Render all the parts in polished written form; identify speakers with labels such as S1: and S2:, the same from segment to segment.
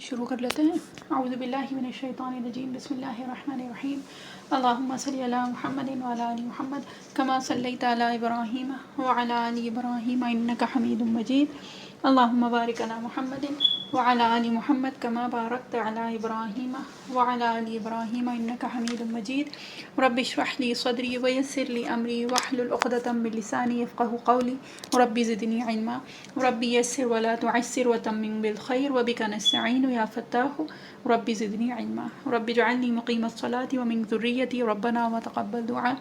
S1: شروع کر لیتے ہیں۔ اعوذ باللہ من الشیطان الرجیم، بسم اللہ الرحمن الرحیم۔ اللہم صلی علی محمد وعلی آل محمد کما صلیت علی ابراہیم وعلی آل ابراہیم انک حمید مجید۔ اللہم بارک علی محمد وعلی آل محمد کما بارکت علی ابراہیم وعلی آل ابراہیم انک حمید مجید۔ رب اشرح لی صدری ویسر لی امری واحلل عقدۃ من لسانی یفقہوا قولی۔ رب زدنی علما، رب یسر ولا تعسر وتمم بالخیر وبک نستعین یا فتاح۔ رب زدنی علما، رب اجعلنی مقیم الصلاۃ ومن ذریتی ربنا وتقبل دعاء۔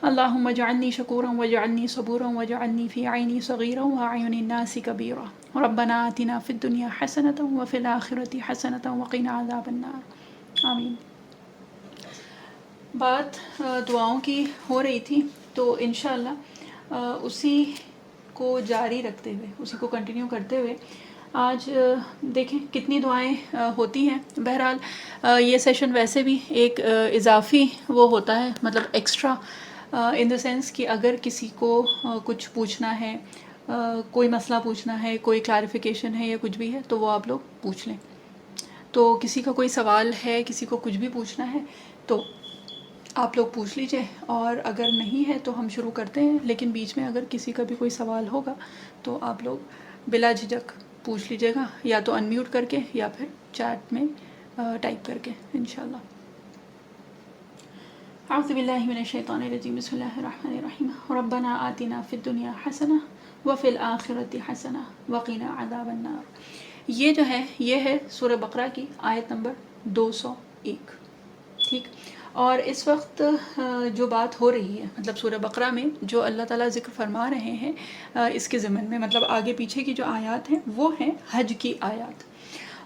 S1: اللہم اجعلنی شکورا واجعلنی صبورا واجعلنی فی عینی صغیرا واعین الناس کبیرا۔ ربنا آتنا فی الدنیا حسنۃ وفی الآخرۃ حسنۃ وقنا عذاب النار، آمین۔ بات دعاؤں کی ہو رہی تھی، تو انشاءاللہ اسی کو جاری رکھتے ہوئے، اسی کو کنٹینیو کرتے ہوئے آج دیکھیں کتنی دعائیں ہوتی ہیں۔ بہرحال یہ سیشن ویسے بھی ایک اضافی وہ ہوتا ہے، مطلب ایکسٹرا ان دا سینس کہ اگر کسی کو کچھ پوچھنا ہے، کوئی مسئلہ پوچھنا ہے، کوئی کلیریفیکیشن ہے یا کچھ بھی ہے تو وہ آپ لوگ پوچھ لیں۔ تو کسی کا کوئی سوال ہے، کسی کو کچھ بھی پوچھنا ہے تو آپ لوگ پوچھ لیجئے، اور اگر نہیں ہے تو ہم شروع کرتے ہیں۔ لیکن بیچ میں اگر کسی کا بھی کوئی سوال ہوگا تو آپ لوگ بلا جھجک پوچھ لیجئے گا، یا تو انمیوٹ کر کے یا پھر چیٹ میں ٹائپ کر کے انشاءاللہ۔ اعوذ باللہ من الشیطان الرجیم، بسم اللہ الرحمن الرحیم۔ ربنا آتنا فی الدنیا حسنہ وفی الآخرۃ حسنہ وقنا عذاب النار۔ یہ جو ہے یہ ہے سورہ بقرہ کی آیت نمبر 201، ٹھیک۔ اور اس وقت جو بات ہو رہی ہے، مطلب سورہ بقرہ میں جو اللہ تعالیٰ ذکر فرما رہے ہیں اس کے ضمن میں، مطلب آگے پیچھے کی جو آیات ہیں وہ ہیں حج کی آیات،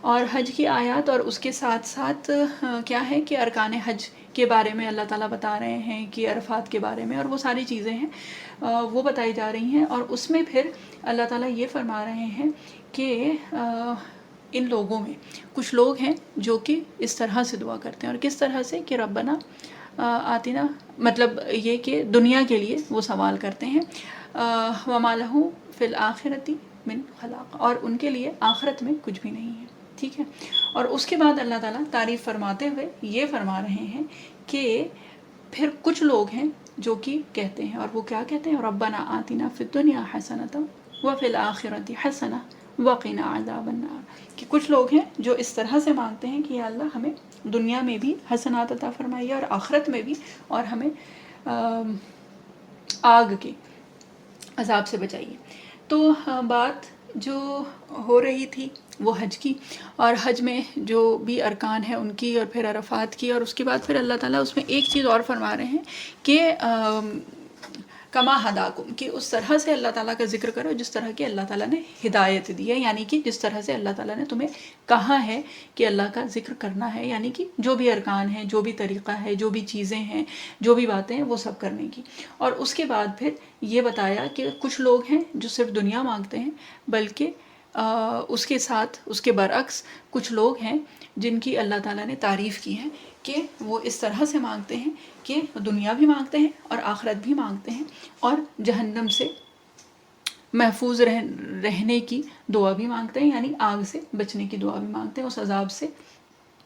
S1: اور حج کی آیات، اور اس کے ساتھ ساتھ کیا ہے کہ ارکان حج کے بارے میں اللہ تعالیٰ بتا رہے ہیں، کہ عرفات کے بارے میں، اور وہ ساری چیزیں ہیں وہ بتائی جا رہی ہیں۔ اور اس میں پھر اللہ تعالیٰ یہ فرما رہے ہیں کہ ان لوگوں میں کچھ لوگ ہیں جو کہ اس طرح سے دعا کرتے ہیں، اور کس طرح سے کہ ربنا آتنا، مطلب یہ کہ دنیا کے لیے وہ سوال کرتے ہیں، وما لہ فی الآخرۃ من خلاق، اور ان کے لیے آخرت میں کچھ بھی نہیں ہے، ٹھیک ہے۔ اور اس کے بعد اللہ تعالیٰ تعریف فرماتے ہوئے یہ فرما رہے ہیں کہ پھر کچھ لوگ ہیں جو کہ کہتے ہیں، اور وہ کیا کہتے ہیں، ربنا آتنا فی الدنیا حسنۃ وفی الآخرۃ حسنہ وقنا عذاب النار، کہ کچھ لوگ ہیں جو اس طرح سے مانگتے ہیں کہ یا اللہ ہمیں دنیا میں بھی حسنات عطا فرمائیے اور آخرت میں بھی، اور ہمیں آگ کے عذاب سے بچائیے۔ تو بات جو ہو رہی تھی وہ حج کی، اور حج میں جو بھی ارکان ہیں ان کی، اور پھر عرفات کی، اور اس کے بعد پھر اللہ تعالیٰ اس میں ایک چیز اور فرما رہے ہیں کہ کما ہداکم، کہ اس طرح سے اللہ تعالیٰ کا ذکر کرو جس طرح کہ اللہ تعالیٰ نے ہدایت دی ہے، یعنی کہ جس طرح سے اللہ تعالیٰ نے تمہیں کہا ہے کہ اللہ کا ذکر کرنا ہے، یعنی کہ جو بھی ارکان ہیں، جو بھی طریقہ ہے، جو بھی چیزیں ہیں، جو بھی باتیں ہیں، وہ سب کرنے کی۔ اور اس کے بعد پھر یہ بتایا کہ کچھ لوگ ہیں جو صرف دنیا مانگتے ہیں، بلکہ اس کے ساتھ اس کے برعکس کچھ لوگ ہیں جن کی اللہ تعالیٰ نے تعریف کی ہے کہ وہ اس طرح سے مانگتے ہیں کہ دنیا بھی مانگتے ہیں اور آخرت بھی مانگتے ہیں، اور جہنم سے محفوظ رہنے کی دعا بھی مانگتے ہیں، یعنی آگ سے بچنے کی دعا بھی مانگتے ہیں، اس عذاب سے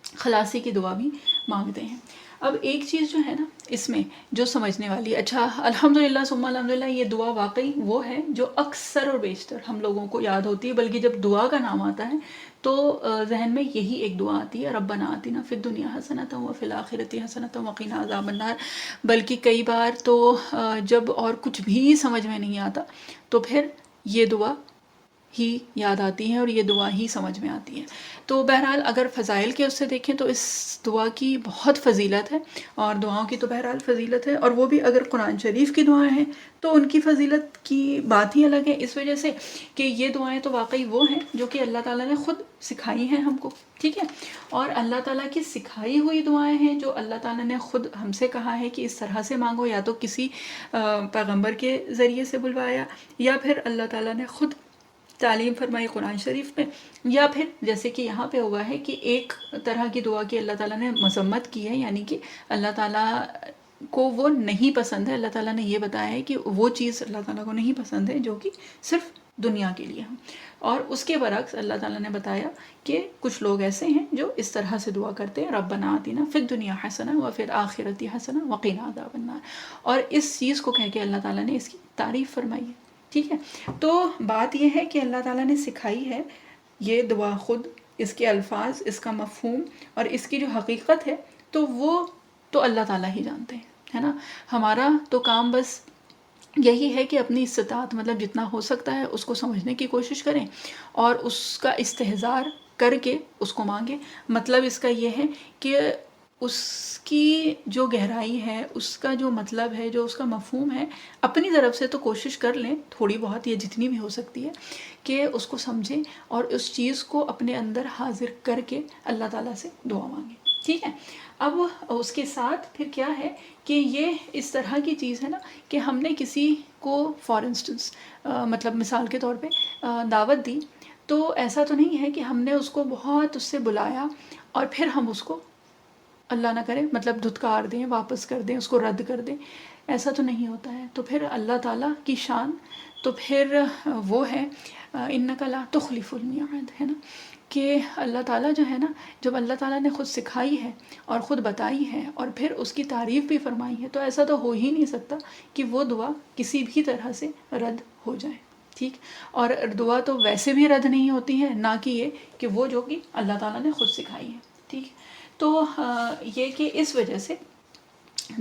S1: خلاصی کی دعا بھی مانگتے ہیں۔ اب ایک چیز جو ہے نا اس میں جو سمجھنے والی، اچھا الحمدللہ ثم الحمدللہ، یہ دعا واقعی وہ ہے جو اکثر اور بیشتر ہم لوگوں کو یاد ہوتی ہے، بلکہ جب دعا کا نام آتا ہے تو ذہن میں یہی ایک دعا آتی ہے، ربنا آتنا فی الدنیا حسنۃ وفی الآخرۃ حسنۃ وقنا عذاب النار۔ بلکہ کئی بار تو جب اور کچھ بھی سمجھ میں نہیں آتا تو پھر یہ دعا ہی یاد آتی ہے، اور یہ دعا ہی سمجھ میں آتی ہے۔ تو بہرحال اگر فضائل کے اس سے دیکھیں تو اس دعا کی بہت فضیلت ہے، اور دعاؤں کی تو بہرحال فضیلت ہے، اور وہ بھی اگر قرآن شریف کی دعائیں ہیں تو ان کی فضیلت کی بات ہی الگ ہے، اس وجہ سے کہ یہ دعائیں تو واقعی وہ ہیں جو کہ اللہ تعالیٰ نے خود سکھائی ہیں ہم کو، ٹھیک ہے۔ اور اللہ تعالیٰ کی سکھائی ہوئی دعائیں ہیں جو اللہ تعالیٰ نے خود ہم سے کہا ہے کہ اس طرح سے مانگو، یا تو کسی پیغمبر کے ذریعے سے بلوایا، یا پھر اللہ تعالیٰ نے خود تعلیم فرمائی قرآن شریف میں، یا پھر جیسے کہ یہاں پہ ہوا ہے کہ ایک طرح کی دعا کی اللہ تعالیٰ نے مذمت کی ہے، یعنی کہ اللہ تعالیٰ کو وہ نہیں پسند ہے، اللہ تعالیٰ نے یہ بتایا ہے کہ وہ چیز اللہ تعالیٰ کو نہیں پسند ہے جو کہ صرف دنیا کے لیے ہم. اور اس کے برعکس اللہ تعالیٰ نے بتایا کہ کچھ لوگ ایسے ہیں جو اس طرح سے دعا کرتے ہیں ربنا آتنا فی الدنیا حسنہ وفی الآخرۃ حسنہ وقنا عذاب النار. اور اس چیز کو کہہ کے اللہ تعالیٰ نے اس کی تعریف فرمائی ہے. ٹھیک ہے. تو بات یہ ہے کہ اللہ تعالیٰ نے سکھائی ہے یہ دعا خود، اس کے الفاظ، اس کا مفہوم اور اس کی جو حقیقت ہے تو وہ تو اللہ تعالیٰ ہی جانتے ہیں، ہے نا. ہمارا تو کام بس یہی ہے کہ اپنی استطاعت مطلب جتنا ہو سکتا ہے اس کو سمجھنے کی کوشش کریں اور اس کا استحضار کر کے اس کو مانگیں. مطلب اس کا یہ ہے کہ اس کی جو گہرائی ہے، اس کا جو مطلب ہے، جو اس کا مفہوم ہے، اپنی طرف سے تو کوشش کر لیں تھوڑی بہت یا جتنی بھی ہو سکتی ہے کہ اس کو سمجھیں اور اس چیز کو اپنے اندر حاضر کر کے اللہ تعالیٰ سے دعا مانگیں. ٹھیک ہے. اب اس کے ساتھ پھر کیا ہے کہ یہ اس طرح کی چیز ہے نا کہ ہم نے کسی کو فار انسٹنس مطلب مثال کے طور پہ دعوت دی، تو ایسا تو نہیں ہے کہ ہم نے اس کو بہت اس سے بلایا اور پھر ہم اس کو اللہ نہ کرے مطلب دھتکار دیں، واپس کر دیں، اس کو رد کر دیں. ایسا تو نہیں ہوتا ہے. تو پھر اللہ تعالیٰ کی شان تو پھر وہ ہے انک لا تخلف المیعاد، ہے نا، کہ اللہ تعالیٰ جو ہے نا، جب اللہ تعالیٰ نے خود سکھائی ہے اور خود بتائی ہے اور پھر اس کی تعریف بھی فرمائی ہے، تو ایسا تو ہو ہی نہیں سکتا کہ وہ دعا کسی بھی طرح سے رد ہو جائے. ٹھیک. اور دعا تو ویسے بھی رد نہیں ہوتی ہے، نہ کہ یہ کہ وہ جو کہ اللہ تعالیٰ نے خود سکھائی ہے. ٹھیک. تو یہ کہ اس وجہ سے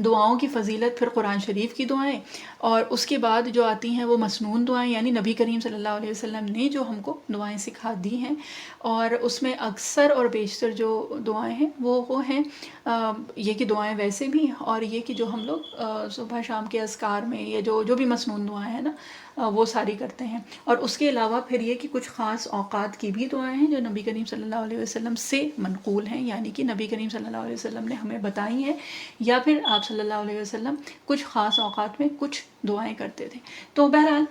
S1: دعاؤں کی فضیلت، پھر قرآن شریف کی دعائیں اور اس کے بعد جو آتی ہیں وہ مسنون دعائیں، یعنی نبی کریم صلی اللہ علیہ وسلم نے جو ہم کو دعائیں سکھا دی ہیں، اور اس میں اکثر اور بیشتر جو دعائیں ہیں وہ ہیں یہ کہ دعائیں ویسے بھی، اور یہ کہ جو ہم لوگ صبح شام کے اذکار میں یا جو بھی مسنون دعائیں ہیں نا وہ ساری کرتے ہیں. اور اس کے علاوہ پھر یہ کہ کچھ خاص اوقات کی بھی دعائیں ہیں جو نبی کریم صلی اللہ علیہ وسلم سے منقول ہیں، یعنی کہ نبی کریم صلی اللہ علیہ وسلم نے ہمیں بتائی ہیں، یا پھر آپ صلی اللہ علیہ وسلم کچھ خاص اوقات میں کچھ دعائیں کرتے تھے. تو بہرحال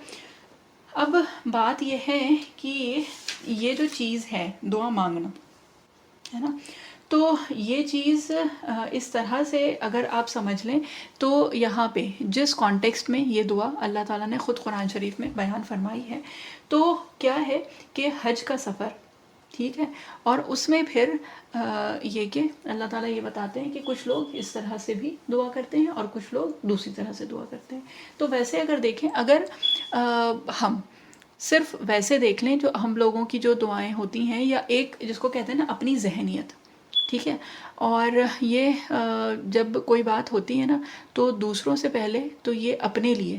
S1: اب بات یہ ہے کہ یہ جو چیز ہے دعا مانگنا، ہے نا، تو یہ چیز اس طرح سے اگر آپ سمجھ لیں تو یہاں پہ جس کانٹیکسٹ میں یہ دعا اللہ تعالیٰ نے خود قرآن شریف میں بیان فرمائی ہے، تو کیا ہے کہ حج کا سفر، ٹھیک ہے، اور اس میں پھر یہ کہ اللہ تعالیٰ یہ بتاتے ہیں کہ کچھ لوگ اس طرح سے بھی دعا کرتے ہیں اور کچھ لوگ دوسری طرح سے دعا کرتے ہیں. تو ویسے اگر دیکھیں، اگر ہم صرف ویسے دیکھ لیں جو ہم لوگوں کی جو دعائیں ہوتی ہیں، یا ایک جس کو کہتے ہیں نا اپنی ذہنیت، ٹھیک ہے، اور یہ جب کوئی بات ہوتی ہے نا تو دوسروں سے پہلے تو یہ اپنے لیے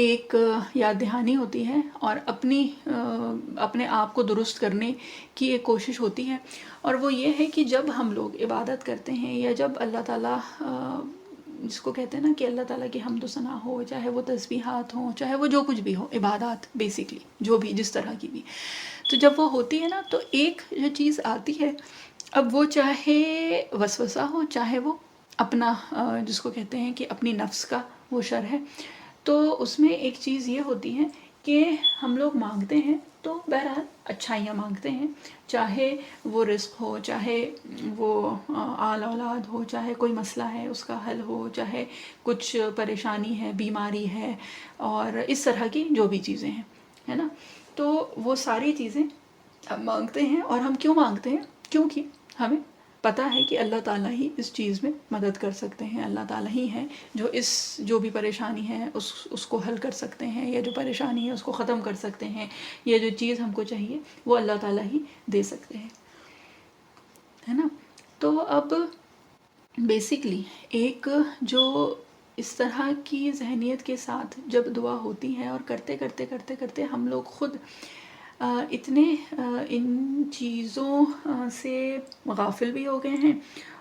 S1: ایک یاد دہانی ہوتی ہے اور اپنے آپ کو درست کرنے کی ایک کوشش ہوتی ہے. اور وہ یہ ہے کہ جب ہم لوگ عبادت کرتے ہیں یا جب اللہ تعالیٰ جس کو کہتے ہیں نا کہ اللہ تعالیٰ کی حمد و ثنا ہو، چاہے وہ تسبیحات ہوں، چاہے وہ جو کچھ بھی ہو، عبادات بیسکلی جو بھی جس طرح کی بھی، تو جب وہ ہوتی ہے نا تو ایک جو چیز آتی ہے، اب وہ چاہے وسوسہ ہو، چاہے وہ اپنا جس کو کہتے ہیں کہ اپنی نفس کا وہ شر ہے، تو اس میں ایک چیز یہ ہوتی ہے کہ ہم لوگ مانگتے ہیں تو بہرحال اچھائیاں مانگتے ہیں، چاہے وہ رزق ہو، چاہے وہ آل اولاد ہو، چاہے کوئی مسئلہ ہے اس کا حل ہو، چاہے کچھ پریشانی ہے، بیماری ہے، اور اس طرح کی جو بھی چیزیں ہیں، ہے نا. تو وہ ساری چیزیں ہم مانگتے ہیں. اور ہم کیوں مانگتے ہیں؟ کیونکہ ہمیں پتہ ہے کہ اللہ تعالیٰ ہی اس چیز میں مدد کر سکتے ہیں، اللہ تعالیٰ ہی ہیں جو بھی پریشانی ہے اس کو حل کر سکتے ہیں، یا جو پریشانی ہے اس کو ختم کر سکتے ہیں، یا جو چیز ہم کو چاہیے وہ اللہ تعالیٰ ہی دے سکتے ہیں، ہے نا. تو اب بیسکلی ایک جو اس طرح کی ذہنیت کے ساتھ جب دعا ہوتی ہے اور کرتے کرتے کرتے کرتے ہم لوگ خود اتنے ان چیزوں سے غافل بھی ہو گئے ہیں،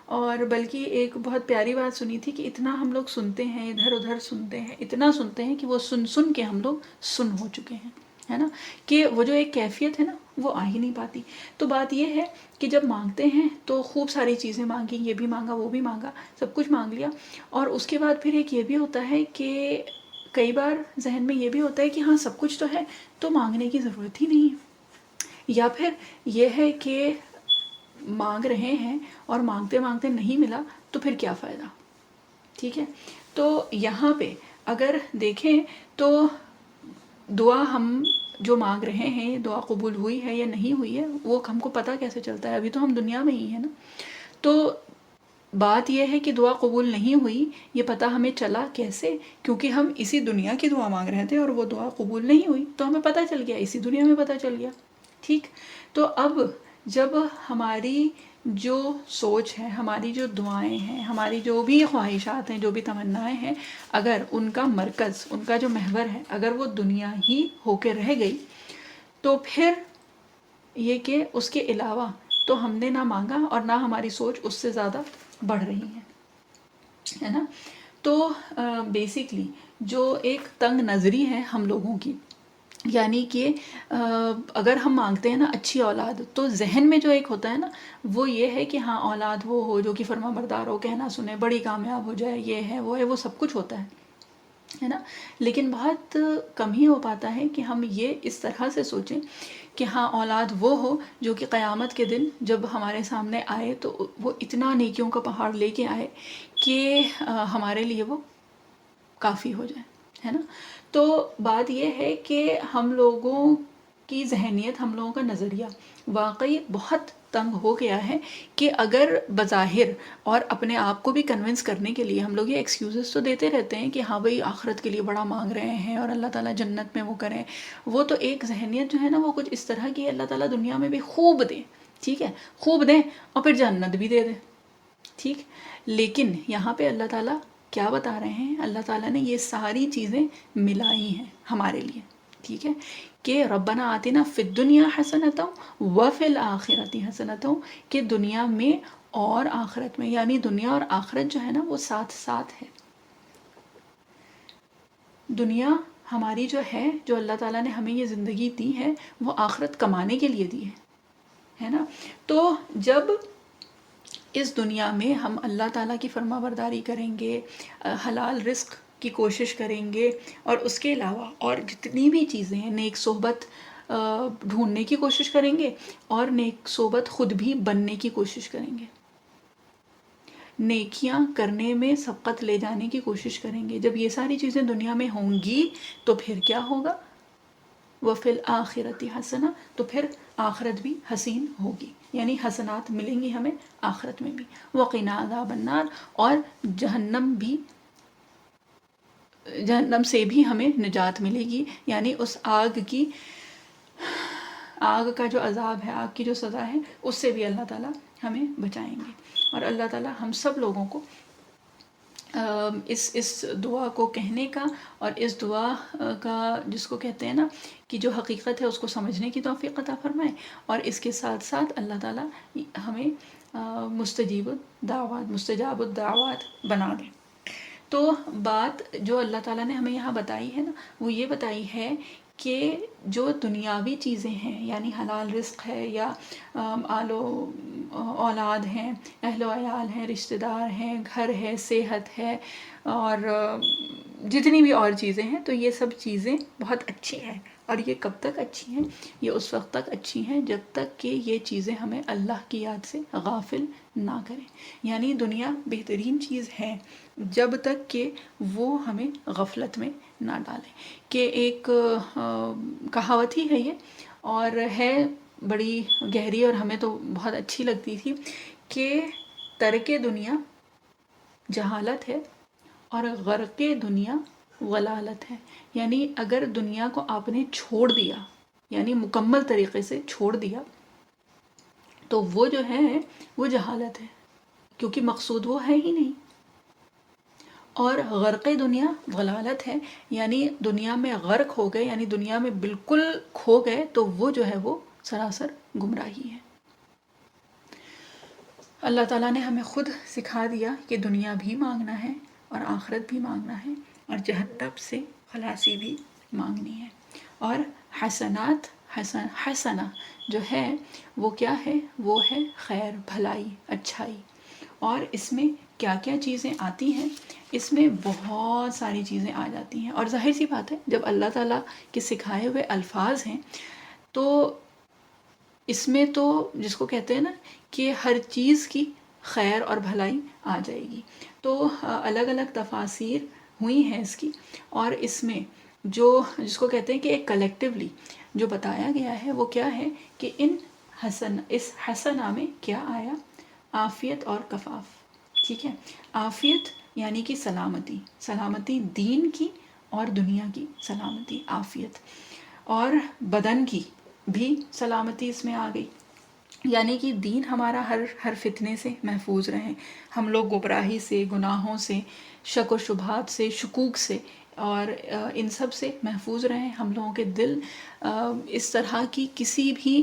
S1: اور بلکہ ایک بہت پیاری بات سنی تھی کہ اتنا ہم لوگ سنتے ہیں، ادھر ادھر سنتے ہیں، اتنا سنتے ہیں کہ وہ سن کے ہم لوگ سن ہو چکے ہیں، ہے نا، کہ وہ جو ایک کیفیت ہے نا وہ آ ہی نہیں پاتی. تو بات یہ ہے کہ جب مانگتے ہیں تو خوب ساری چیزیں مانگی، یہ بھی مانگا، وہ بھی مانگا، سب کچھ مانگ لیا، اور اس کے بعد پھر ایک یہ بھی ہوتا ہے کہ کئی بار ذہن میں یہ بھی ہوتا ہے کہ ہاں سب کچھ تو ہے تو مانگنے کی ضرورت ہی نہیں ہے، یا پھر یہ ہے کہ مانگ رہے ہیں اور مانگتے مانگتے نہیں ملا تو پھر کیا فائدہ. ٹھیک ہے. تو یہاں پہ اگر دیکھیں تو دعا ہم جو مانگ رہے ہیں دعا قبول ہوئی ہے یا نہیں ہوئی ہے وہ ہم کو پتہ کیسے چلتا ہے؟ ابھی تو ہم دنیا میں ہی ہیں نا. تو بات یہ ہے کہ دعا قبول نہیں ہوئی، یہ پتہ ہمیں چلا کیسے؟ کیونکہ ہم اسی دنیا کی دعا مانگ رہے تھے اور وہ دعا قبول نہیں ہوئی، تو ہمیں پتہ چل گیا، اسی دنیا میں پتہ چل گیا. ٹھیک. تو اب جب ہماری جو سوچ ہے، ہماری جو دعائیں ہیں، ہماری جو بھی خواہشات ہیں، جو بھی تمنائیں ہیں، اگر ان کا مرکز، ان کا جو محور ہے، اگر وہ دنیا ہی ہو کے رہ گئی، تو پھر یہ کہ اس کے علاوہ تو ہم نے نہ مانگا اور نہ ہماری سوچ اس سے زیادہ بڑھ رہی ہے نا. تو بیسکلی جو ایک تنگ نظری ہے ہم لوگوں کی، یعنی کہ اگر ہم مانگتے ہیں نا اچھی اولاد، تو ذہن میں جو ایک ہوتا ہے نا وہ یہ ہے کہ ہاں اولاد وہ ہو جو کہ فرما بردار ہو، کہنا سنے، بڑی کامیاب ہو جائے، یہ ہے وہ ہے، وہ سب کچھ ہوتا ہے نا. لیکن بہت کم ہی ہو پاتا ہے کہ ہم یہ اس طرح سے سوچیں کہ ہاں اولاد وہ ہو جو کہ قیامت کے دن جب ہمارے سامنے آئے تو وہ اتنا نیکیوں کا پہاڑ لے کے آئے کہ ہمارے لیے وہ کافی ہو جائے، ہے نا. تو بات یہ ہے کہ ہم لوگوں کی ذہنیت، ہم لوگوں کا نظریہ واقعی بہت تنگ ہو گیا ہے کہ اگر بظاہر اور اپنے آپ کو بھی کنونس کرنے کے لیے ہم لوگ یہ ایکسکیوزز تو دیتے رہتے ہیں کہ ہاں بھئی آخرت کے لیے بڑا مانگ رہے ہیں اور اللہ تعالیٰ جنت میں وہ کریں، وہ تو ایک ذہنیت جو ہے نا وہ کچھ اس طرح کی اللہ تعالیٰ دنیا میں بھی خوب دے، ٹھیک ہے، خوب دیں اور پھر جنت بھی دے دیں. ٹھیک. لیکن یہاں پہ اللہ تعالیٰ کیا بتا رہے ہیں؟ اللہ تعالیٰ نے یہ ساری چیزیں ملائی ہیں ہمارے لیے. ٹھیک ہے، کہ ربنا آتنا فی الدنیا حسنۃ وفی الآخرۃ حسنۃ، کہ دنیا میں اور آخرت میں، یعنی دنیا اور آخرت جو ہے نا وہ ساتھ ساتھ ہے. دنیا ہماری جو ہے، جو اللہ تعالیٰ نے ہمیں یہ زندگی دی ہے، وہ آخرت کمانے کے لیے دی ہے نا. تو جب اس دنیا میں ہم اللہ تعالیٰ کی فرما برداری کریں گے، حلال رزق کی کوشش کریں گے، اور اس کے علاوہ اور جتنی بھی چیزیں ہیں، نیک صحبت ڈھونڈنے کی کوشش کریں گے، اور نیک صحبت خود بھی بننے کی کوشش کریں گے، نیکیاں کرنے میں سبقت لے جانے کی کوشش کریں گے. جب یہ ساری چیزیں دنیا میں ہوں گی تو پھر کیا ہوگا؟ وفی الآخرۃ حسنہ، تو پھر آخرت بھی حسین ہوگی، یعنی حسنات ملیں گی ہمیں آخرت میں بھی. وقنا عذاب النار، اور جہنم سے بھی ہمیں نجات ملے گی، یعنی اس آگ کا جو عذاب ہے، آگ کی جو سزا ہے، اس سے بھی اللہ تعالیٰ ہمیں بچائیں گے. اور اللہ تعالیٰ ہم سب لوگوں کو اس دعا کو کہنے کا اور اس دعا کا، جس کو کہتے ہیں نا کہ جو حقیقت ہے، اس کو سمجھنے کی توفیق عطا فرمائے، اور اس کے ساتھ ساتھ اللہ تعالیٰ ہمیں مستجاب الدعوات بنا دیں. تو بات جو اللہ تعالیٰ نے ہمیں یہاں بتائی ہے نا، وہ یہ بتائی ہے کہ جو دنیاوی چیزیں ہیں، یعنی حلال رزق ہے، یا اولاد ہیں، اہل و عیال ہیں، رشتہ دار ہیں، گھر ہے، صحت ہے، اور جتنی بھی اور چیزیں ہیں، تو یہ سب چیزیں بہت اچھی ہیں. اور یہ کب تک اچھی ہیں؟ یہ اس وقت تک اچھی ہیں جب تک کہ یہ چیزیں ہمیں اللہ کی یاد سے غافل نہ کریں. یعنی دنیا بہترین چیز ہے جب تک کہ وہ ہمیں غفلت میں نہ ڈالیں. کہ ایک کہاوت ہی ہے یہ، اور ہے بڑی گہری، اور ہمیں تو بہت اچھی لگتی تھی، کہ ترک دنیا جہالت ہے اور غرق دنیا ضلالت ہے. یعنی اگر دنیا کو آپ نے چھوڑ دیا، یعنی مکمل طریقے سے چھوڑ دیا، تو وہ جو ہے وہ جہالت ہے، کیونکہ مقصود وہ ہے ہی نہیں. اور غرق دنیا ضلالت ہے، یعنی دنیا میں غرق ہو گئے، یعنی دنیا میں بالکل کھو گئے، تو وہ جو ہے وہ سراسر گمراہی ہے. اللہ تعالیٰ نے ہمیں خود سکھا دیا کہ دنیا بھی مانگنا ہے اور آخرت بھی مانگنا ہے، اور جہنم سے خلاصی بھی مانگنی ہے. اور حسنہ جو ہے وہ کیا ہے؟ وہ ہے خیر، بھلائی، اچھائی. اور اس میں کیا کیا چیزیں آتی ہیں؟ اس میں بہت ساری چیزیں آ جاتی ہیں. اور ظاہر سی بات ہے، جب اللہ تعالیٰ کے سکھائے ہوئے الفاظ ہیں تو اس میں تو جس کو کہتے ہیں نا کہ ہر چیز کی خیر اور بھلائی آ جائے گی. تو الگ الگ تفاسیر ہوئی ہیں اس کی، اور اس میں جو جس کو کہتے ہیں کہ ایک کلیکٹیولی جو بتایا گیا ہے وہ کیا ہے کہ اس حسنہ میں کیا آیا؟ عافیت اور کفاف. ٹھیک ہے، عافیت یعنی کہ سلامتی، سلامتی دین کی اور دنیا کی سلامتی، عافیت، اور بدن کی بھی سلامتی اس میں آ گئی، یعنی کہ دین ہمارا ہر فتنے سے محفوظ رہے، ہم لوگ گمراہی سے، گناہوں سے، شک و شبہات سے، شکوک سے اور ان سب سے محفوظ رہیں، ہم لوگوں کے دل اس طرح کی کسی بھی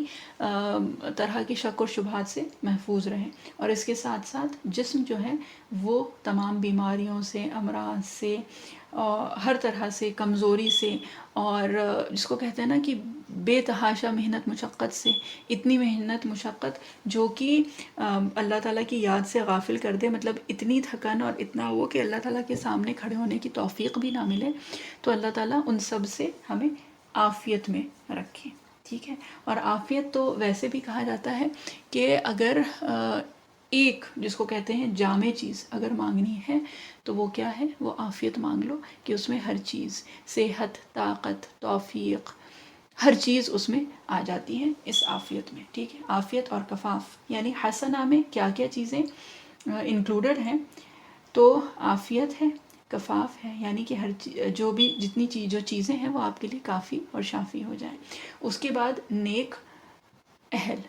S1: طرح کی شک و شبہات سے محفوظ رہیں، اور اس کے ساتھ ساتھ جسم جو ہے وہ تمام بیماریوں سے، امراض سے، ہر طرح سے، کمزوری سے، اور جس کو کہتے ہیں نا کہ بے تحاشا محنت مشقت سے، اتنی محنت مشقت جو کہ اللہ تعالیٰ کی یاد سے غافل کر دے، مطلب اتنی تھکن اور اتنا وہ کہ اللہ تعالیٰ کے سامنے کھڑے ہونے کی توفیق بھی نہ ملے، تو اللہ تعالیٰ ان سب سے ہمیں عافیت میں رکھے. ٹھیک ہے، اور عافیت تو ویسے بھی کہا جاتا ہے کہ اگر ایک جس کو کہتے ہیں جامع چیز اگر مانگنی ہے تو وہ کیا ہے؟ وہ عافیت مانگ لو، کہ اس میں ہر چیز، صحت، طاقت، توفیق، ہر چیز اس میں آ جاتی ہے اس عافیت میں. ٹھیک ہے، عافیت اور کفاف یعنی حسنہ میں کیا کیا چیزیں انکلوڈڈ ہیں؟ تو عافیت ہے، کفاف ہے، یعنی کہ جو بھی جتنی جو چیزیں ہیں وہ آپ کے لیے کافی اور شافی ہو جائیں. اس کے بعد نیک اہل،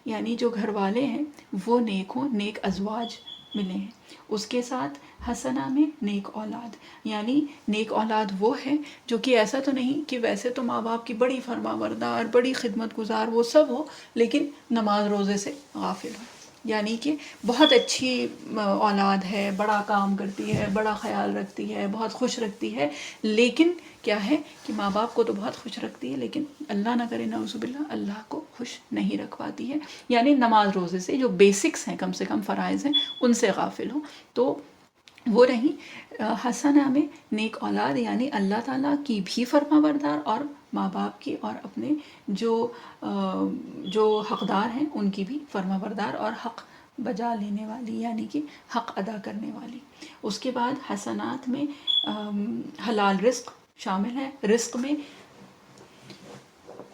S1: یعنی جو گھر والے ہیں وہ نیک ہوں، نیک ازواج ملے ہیں. اس کے ساتھ حسنہ میں نیک اولاد، یعنی نیک اولاد وہ ہے جو کہ ایسا تو نہیں کہ ویسے تو ماں باپ کی بڑی فرما بردار، بڑی خدمت گزار وہ سب ہو، لیکن نماز روزے سے غافل ہو، یعنی کہ بہت اچھی اولاد ہے، بڑا کام کرتی ہے، بڑا خیال رکھتی ہے، بہت خوش رکھتی ہے، لیکن کیا ہے کہ ماں باپ کو تو بہت خوش رکھتی ہے لیکن اللہ نہ کرے نعوذ باللہ اللہ کو خوش نہیں رکھ پاتی ہے، یعنی نماز روزے سے جو بیسکس ہیں، کم سے کم فرائض ہیں، ان سے غافل ہو. تو وہ رہی حسنہ میں نیک اولاد، یعنی اللہ تعالیٰ کی بھی فرما بردار اور ماں باپ کی اور اپنے جو حقدار ہیں ان کی بھی فرما بردار اور حق بجا لینے والی، یعنی کہ حق ادا کرنے والی. اس کے بعد حسنات میں حلال رزق شامل ہے. رزق میں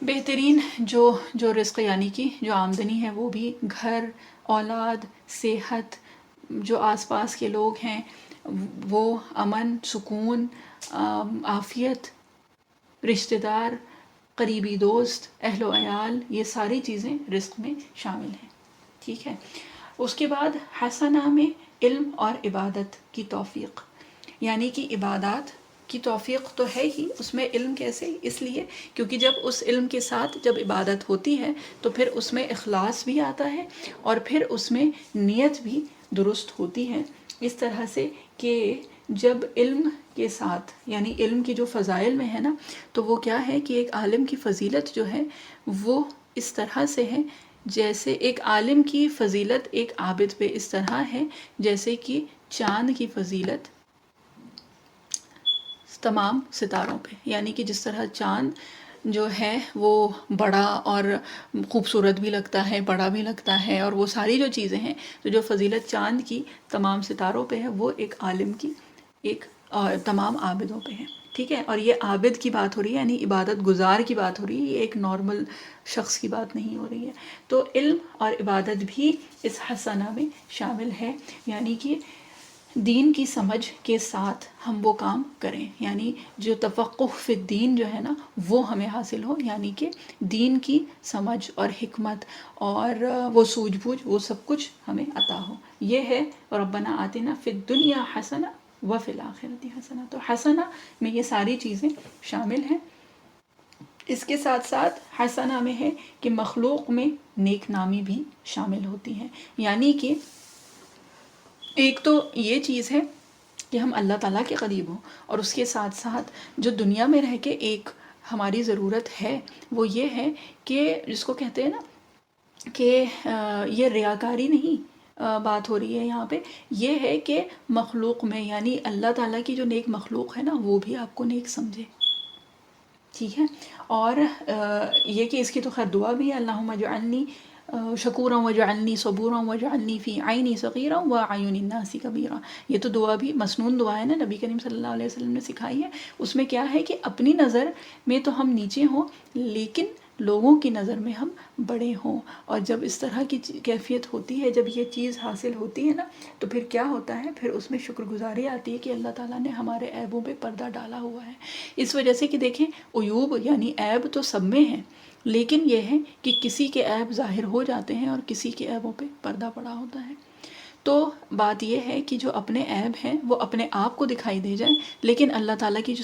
S1: بہترین جو رزق یعنی کہ جو آمدنی ہے وہ بھی گھر، اولاد، صحت، جو آس پاس کے لوگ ہیں وہ، امن، سکون، عافیت، رشتہ دار، قریبی دوست، اہل و عیال، یہ ساری چیزیں رزق میں شامل ہیں. ٹھیک ہے، اس کے بعد حسنہ میں علم اور عبادت کی توفیق، یعنی کہ عبادات کی توفیق تو ہے ہی، اس میں علم کیسے؟ اس لیے کیونکہ جب اس علم کے ساتھ جب عبادت ہوتی ہے تو پھر اس میں اخلاص بھی آتا ہے اور پھر اس میں نیت بھی درست ہوتی ہے، اس طرح سے کہ جب علم کے ساتھ، یعنی علم کی جو فضائل میں ہے نا، تو وہ کیا ہے کہ ایک عالم کی فضیلت جو ہے وہ اس طرح سے ہے، جیسے ایک عالم کی فضیلت ایک عابد پہ اس طرح ہے جیسے کہ چاند کی فضیلت تمام ستاروں پہ، یعنی کہ جس طرح چاند جو ہے وہ بڑا اور خوبصورت بھی لگتا ہے، بڑا بھی لگتا ہے، اور وہ ساری جو چیزیں ہیں، تو جو فضیلت چاند کی تمام ستاروں پہ ہے وہ ایک عالم کی ایک تمام عابدوں پہ ہے. ٹھیک ہے، اور یہ عابد کی بات ہو رہی ہے، یعنی عبادت گزار کی بات ہو رہی ہے، یہ ایک نارمل شخص کی بات نہیں ہو رہی ہے. تو علم اور عبادت بھی اس حسنہ میں شامل ہے، یعنی کہ دین کی سمجھ کے ساتھ ہم وہ کام کریں، یعنی جو تفقہ فی الدین جو ہے نا وہ ہمیں حاصل ہو، یعنی کہ دین کی سمجھ اور حکمت اور وہ سوجھ بوجھ وہ سب کچھ ہمیں عطا ہو. یہ ہے ربنا آتنا فی الدنیا حسنہ وفی الآخرۃ حسنہ. تو حسنہ میں یہ ساری چیزیں شامل ہیں. اس کے ساتھ ساتھ حسنہ میں ہے کہ مخلوق میں نیک نامی بھی شامل ہوتی ہے، یعنی کہ ایک تو یہ چیز ہے کہ ہم اللہ تعالیٰ کے قریب ہوں، اور اس کے ساتھ ساتھ جو دنیا میں رہ کے ایک ہماری ضرورت ہے وہ یہ ہے کہ جس کو کہتے ہیں نا کہ یہ ریاکاری نہیں بات ہو رہی ہے یہاں پہ، یہ ہے کہ مخلوق میں، یعنی اللہ تعالیٰ کی جو نیک مخلوق ہے نا وہ بھی آپ کو نیک سمجھے. ٹھیک ہے، اور یہ کہ اس کی تو خیر دعا بھی ہے، اللہم اجعلنی شکورا وجعلنی صبورا وجعلنی فی عینی صغیرا وعیون الناس کبیرا. یہ تو دعا بھی مسنون دعا ہے نا، نبی کریم صلی اللہ علیہ وسلم نے سکھائی ہے. اس میں کیا ہے کہ اپنی نظر میں تو ہم نیچے ہوں لیکن لوگوں کی نظر میں ہم بڑے ہوں. اور جب اس طرح کی کیفیت ہوتی ہے، جب یہ چیز حاصل ہوتی ہے نا، تو پھر کیا ہوتا ہے، پھر اس میں شکر گزاری آتی ہے کہ اللہ تعالیٰ نے ہمارے عیبوں پہ پردہ ڈالا ہوا ہے. اس وجہ سے کہ دیکھیں عیوب یعنی عیب تو سب میں ہیں، لیکن یہ ہے کہ کسی کے عیب ظاہر ہو جاتے ہیں اور کسی کے عیبوں پہ پردہ پڑا ہوتا ہے. تو بات یہ ہے کہ جو اپنے عیب ہیں وہ اپنے آپ کو دکھائی دے جائیں، لیکن اللہ تعالیٰ کی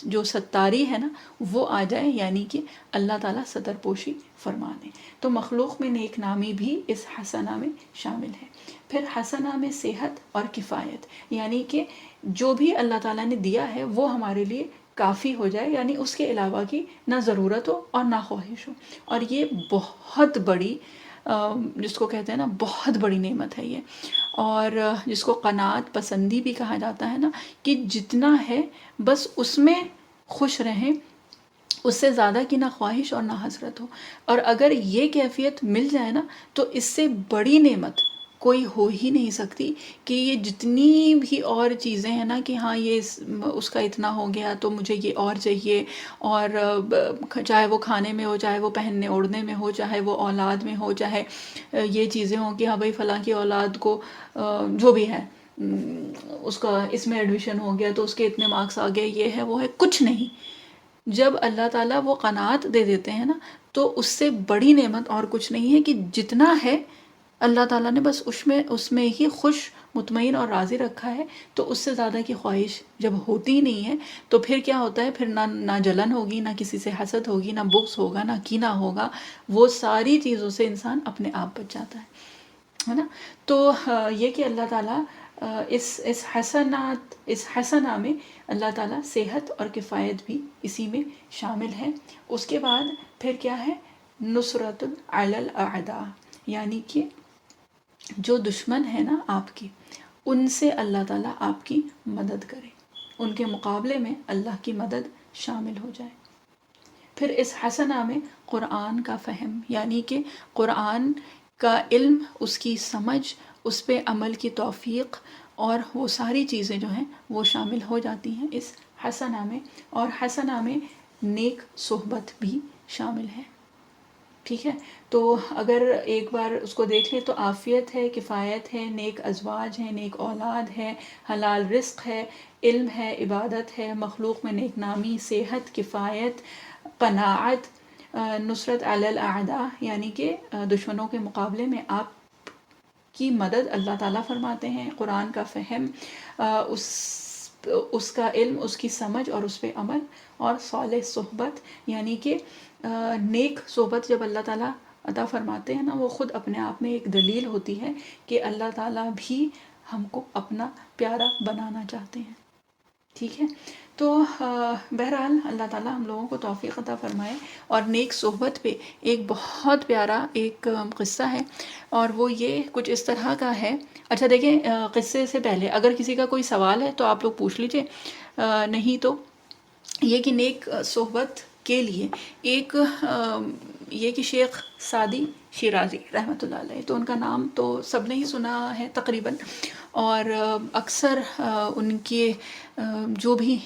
S1: جو ستاری ہے نا وہ آ جائے، یعنی کہ اللہ تعالیٰ ستر پوشی فرما دیں. تو مخلوق میں نیک نامی بھی اس حسنہ میں شامل ہے. پھر حسنہ میں صحت اور کفایت، یعنی کہ جو بھی اللہ تعالیٰ نے دیا ہے وہ ہمارے لیے کافی ہو جائے، یعنی اس کے علاوہ کی نہ ضرورت ہو اور نہ خواہش ہو. اور یہ بہت بڑی جس کو کہتے ہیں نا بہت بڑی نعمت ہے یہ. اور جس کو قناعت پسندی بھی کہا جاتا ہے نا، کہ جتنا ہے بس اس میں خوش رہیں، اس سے زیادہ کی نہ خواہش اور نہ حسرت ہو. اور اگر یہ کیفیت مل جائے نا تو اس سے بڑی نعمت کوئی ہو ہی نہیں سکتی. کہ یہ جتنی بھی اور چیزیں ہیں نا کہ ہاں یہ اس کا اتنا ہو گیا تو مجھے یہ اور چاہیے، اور چاہے وہ کھانے میں ہو، چاہے وہ پہننے اوڑھنے میں ہو، چاہے وہ اولاد میں ہو، چاہے یہ چیزیں ہوں کہ ہاں بھائی فلاں کی اولاد کو جو بھی ہے اس کا اس میں ایڈمیشن ہو گیا تو اس کے اتنے مارکس آ گئے، یہ ہے وہ ہے. کچھ نہیں. جب اللہ تعالیٰ وہ قناعت دے دیتے ہیں نا تو اس سے بڑی نعمت اور کچھ نہیں ہے. کہ جتنا ہے اللہ تعالیٰ نے بس اس میں ہی خوش مطمئن اور راضی رکھا ہے. تو اس سے زیادہ کی خواہش جب ہوتی نہیں ہے تو پھر کیا ہوتا ہے، پھر نہ جلن ہوگی، نہ کسی سے حسد ہوگی، نہ بغض ہوگا، نہ کینہ ہوگا. وہ ساری چیزوں سے انسان اپنے آپ بچ جاتا ہے نا. تو یہ کہ اللہ تعالیٰ اس حسنہ میں اللہ تعالیٰ صحت اور کفایت بھی اسی میں شامل ہے. اس کے بعد پھر کیا ہے، نصرت علی الاعداء، یعنی کہ جو دشمن ہے نا آپ کے، ان سے اللہ تعالیٰ آپ کی مدد کرے، ان کے مقابلے میں اللہ کی مدد شامل ہو جائے. پھر اس حسنہ میں قرآن کا فہم، یعنی کہ قرآن کا علم، اس کی سمجھ، اس پہ عمل کی توفیق اور وہ ساری چیزیں جو ہیں وہ شامل ہو جاتی ہیں اس حسنہ میں. اور حسنہ میں نیک صحبت بھی شامل ہے. ٹھیک ہے، تو اگر ایک بار اس کو دیکھ لیں تو عافیت ہے، کفایت ہے، نیک ازواج ہیں، نیک اولاد ہے، حلال رزق ہے، علم ہے، عبادت ہے، مخلوق میں نیک نامی، صحت، کفایت، قناعت، نصرت علی الاعداء یعنی کہ دشمنوں کے مقابلے میں آپ کی مدد اللہ تعالیٰ فرماتے ہیں. قرآن کا فہم، اس کا علم، اس کی سمجھ اور اس پہ عمل. اور صالح صحبت یعنی کہ نیک صحبت جب اللہ تعالیٰ عطا فرماتے ہیں نا، وہ خود اپنے آپ میں ایک دلیل ہوتی ہے کہ اللہ تعالیٰ بھی ہم کو اپنا پیارا بنانا چاہتے ہیں. ٹھیک ہے، تو بہرحال اللہ تعالیٰ ہم لوگوں کو توفیق عطا فرمائے. اور نیک صحبت پہ ایک بہت پیارا ایک قصہ ہے، اور وہ یہ کچھ اس طرح کا ہے. اچھا دیکھیں، قصے سے پہلے اگر کسی کا کوئی سوال ہے تو آپ لوگ پوچھ لیجئے، نہیں تو یہ کہ نیک صحبت کے لیے ایک یہ کہ شیخ سعدی شیرازی رحمۃ اللہ علیہ، تو ان کا نام تو سب نے ہی سنا ہے تقریباً، اور اکثر ان کے جو بھی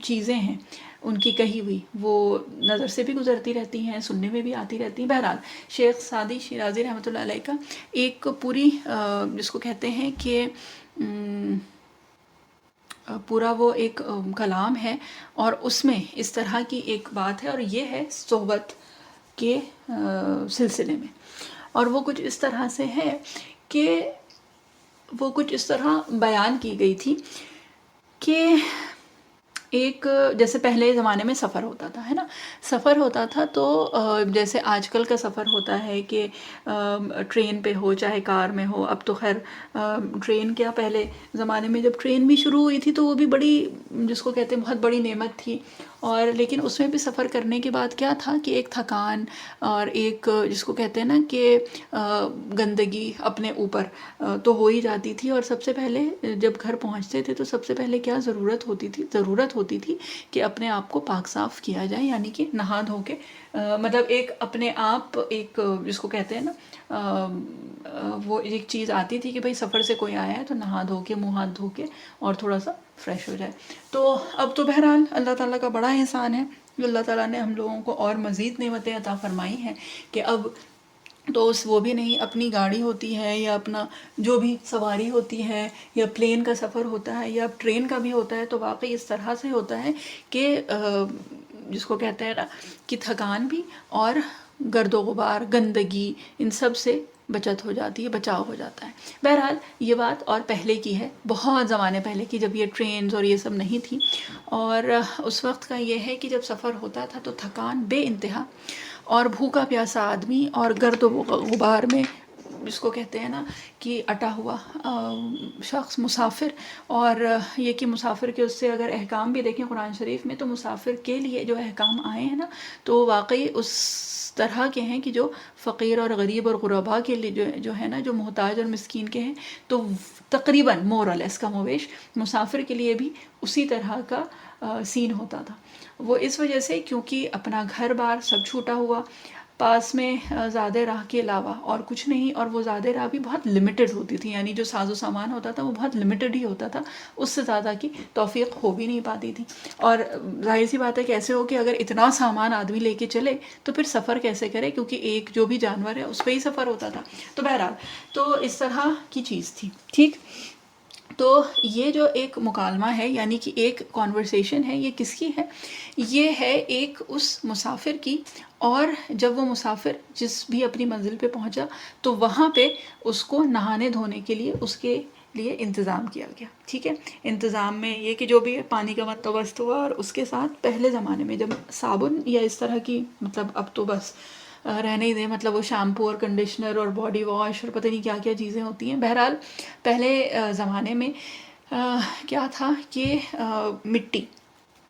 S1: چیزیں ہیں ان کی کہی ہوئی وہ نظر سے بھی گزرتی رہتی ہیں، سننے میں بھی آتی رہتی ہیں. بہرحال شیخ سعدی شیرازی رحمۃ اللہ علیہ کا ایک پوری جس کو کہتے ہیں کہ پورا وہ ایک کلام ہے، اور اس میں اس طرح کی ایک بات ہے، اور یہ ہے صحبت کے سلسلے میں. اور وہ کچھ اس طرح سے ہے کہ وہ کچھ اس طرح بیان کی گئی تھی کہ ایک جیسے پہلے زمانے میں سفر ہوتا تھا، ہے نا، سفر ہوتا تھا تو جیسے آج کل کا سفر ہوتا ہے کہ ٹرین پہ ہو چاہے کار میں ہو. اب تو خیر ٹرین کیا، پہلے زمانے میں جب ٹرین بھی شروع ہوئی تھی تو وہ بھی بڑی جس کو کہتے ہیں بہت بڑی نعمت تھی. اور لیکن اس میں بھی سفر کرنے کے بعد کیا تھا کہ ایک تھکان اور ایک جس کو کہتے ہیں نا کہ گندگی اپنے اوپر تو ہو ہی جاتی تھی. اور سب سے پہلے جب گھر پہنچتے تھے تو سب سے پہلے کیا ضرورت ہوتی تھی کہ اپنے آپ کو پاک صاف کیا جائے، یعنی کہ نہا دھو کے مطلب ایک اپنے آپ ایک جس کو کہتے ہیں نا وہ ایک چیز آتی تھی کہ بھائی سفر سے کوئی آیا ہے تو نہا دھو کے منہ ہاتھ دھو کے اور تھوڑا سا فریش ہو جائے. تو اب تو بہرحال اللہ تعالیٰ کا بڑا احسان ہے کہ اللہ تعالیٰ نے ہم لوگوں کو اور مزید نعمتیں عطا فرمائی ہیں کہ اب تو وہ بھی نہیں، اپنی گاڑی ہوتی ہے یا اپنا جو بھی سواری ہوتی ہے یا پلین کا سفر ہوتا ہے یا ٹرین کا بھی ہوتا ہے تو واقعی اس طرح سے ہوتا ہے کہ جس کو کہتے ہیں نا کہ تھکان بھی اور گرد و غبار گندگی ان سب سے بچت ہو جاتی ہے، بچاؤ ہو جاتا ہے. بہرحال یہ بات اور پہلے کی ہے، بہت زمانے پہلے کی، جب یہ ٹرینز اور یہ سب نہیں تھی. اور اس وقت کا یہ ہے کہ جب سفر ہوتا تھا تو تھکان بے انتہا اور بھوکا پیاسا آدمی اور گرد و غبار میں جس کو کہتے ہیں نا کہ اٹا ہوا شخص مسافر. اور یہ کہ مسافر کے اس سے اگر احکام بھی دیکھیں قرآن شریف میں تو مسافر کے لیے جو احکام آئے ہیں نا تو واقعی اس طرح کے ہیں کہ جو فقیر اور غریب اور غربا کے لیے جو ہے نا، جو محتاج اور مسکین کے ہیں، تو تقریباً مور اور لیس کم و بیش مسافر کے لیے بھی اسی طرح کا سین ہوتا تھا. وہ اس وجہ سے کیونکہ اپنا گھر بار سب چھوٹا ہوا، پاس میں زیادہ راہ کے علاوہ اور کچھ نہیں، اور وہ زیادہ راہ بھی بہت لمیٹڈ ہوتی تھی، یعنی جو ساز و سامان ہوتا تھا وہ بہت لمیٹڈ ہی ہوتا تھا، اس سے زیادہ کی توفیق ہو بھی نہیں پاتی تھی. اور ظاہر سی بات ہے کیسے ہو کہ اگر اتنا سامان آدمی لے کے چلے تو پھر سفر کیسے کرے، کیونکہ ایک جو بھی جانور ہے اس پہ ہی سفر ہوتا تھا. تو بہرحال تو اس طرح کی چیز تھی. ٹھیک، تو یہ جو ایک مکالمہ ہے یعنی کہ ایک کانورسیشن ہے، یہ کس کی ہے؟ یہ ہے ایک اس مسافر کی. اور جب وہ مسافر جس بھی اپنی منزل پہ پہنچا تو وہاں پہ اس کو نہانے دھونے کے لیے اس کے لیے انتظام کیا گیا. ٹھیک ہے، انتظام میں یہ کہ جو بھی پانی کا بندوبست ہوا، اور اس کے ساتھ پہلے زمانے میں جب صابن یا اس طرح کی، مطلب اب تو بس رہنے ہی دیں، مطلب وہ شیمپو اور کنڈیشنر اور باڈی واش اور پتہ نہیں کیا کیا چیزیں ہوتی ہیں. بہرحال پہلے زمانے میں کیا تھا کہ مٹی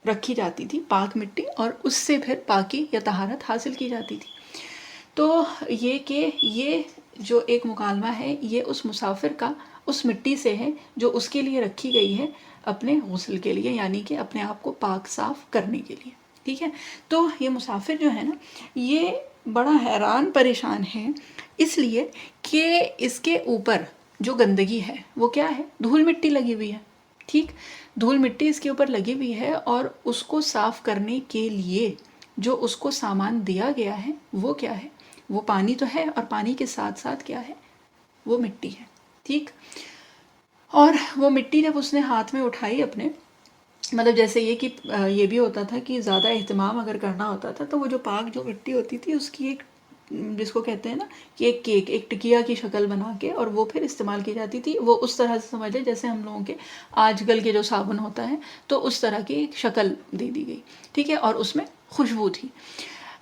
S1: رکھی جاتی تھی، پاک مٹی، اور اس سے پھر پاکی یا طہارت حاصل کی جاتی تھی. تو یہ کہ یہ جو ایک مکالمہ ہے یہ اس مسافر کا اس مٹی سے ہے جو اس کے لیے رکھی گئی ہے اپنے غسل کے لیے، یعنی کہ اپنے آپ کو پاک صاف کرنے کے لیے. ٹھیک ہے، تو یہ مسافر جو ہے نا یہ بڑا حیران پریشان ہے اس لیے کہ اس کے اوپر جو گندگی ہے وہ کیا ہے؟ دھول مٹی لگی ہوئی ہے. ٹھیک، دھول مٹی اس کے اوپر لگی ہوئی ہے، اور اس کو صاف کرنے کے لیے جو اس کو سامان دیا گیا ہے وہ کیا ہے؟ وہ پانی تو ہے، اور پانی کے ساتھ ساتھ کیا ہے؟ وہ مٹی ہے. ٹھیک، اور وہ مٹی جب اس نے ہاتھ میں اٹھائی اپنے، مطلب جیسے یہ کہ یہ بھی ہوتا تھا کہ زیادہ اہتمام اگر کرنا ہوتا تھا تو وہ جو پاک جو مٹی ہوتی تھی اس کی ایک جس کو کہتے ہیں نا کہ ایک کیک، ایک ٹکیا کی شکل بنا کے اور وہ پھر استعمال کی جاتی تھی. وہ اس طرح سے سمجھ لیں جیسے ہم لوگوں کے آج کل کے جو صابن ہوتا ہے تو اس طرح کی ایک شکل دے دی گئی. ٹھیک ہے، اور اس میں خوشبو تھی.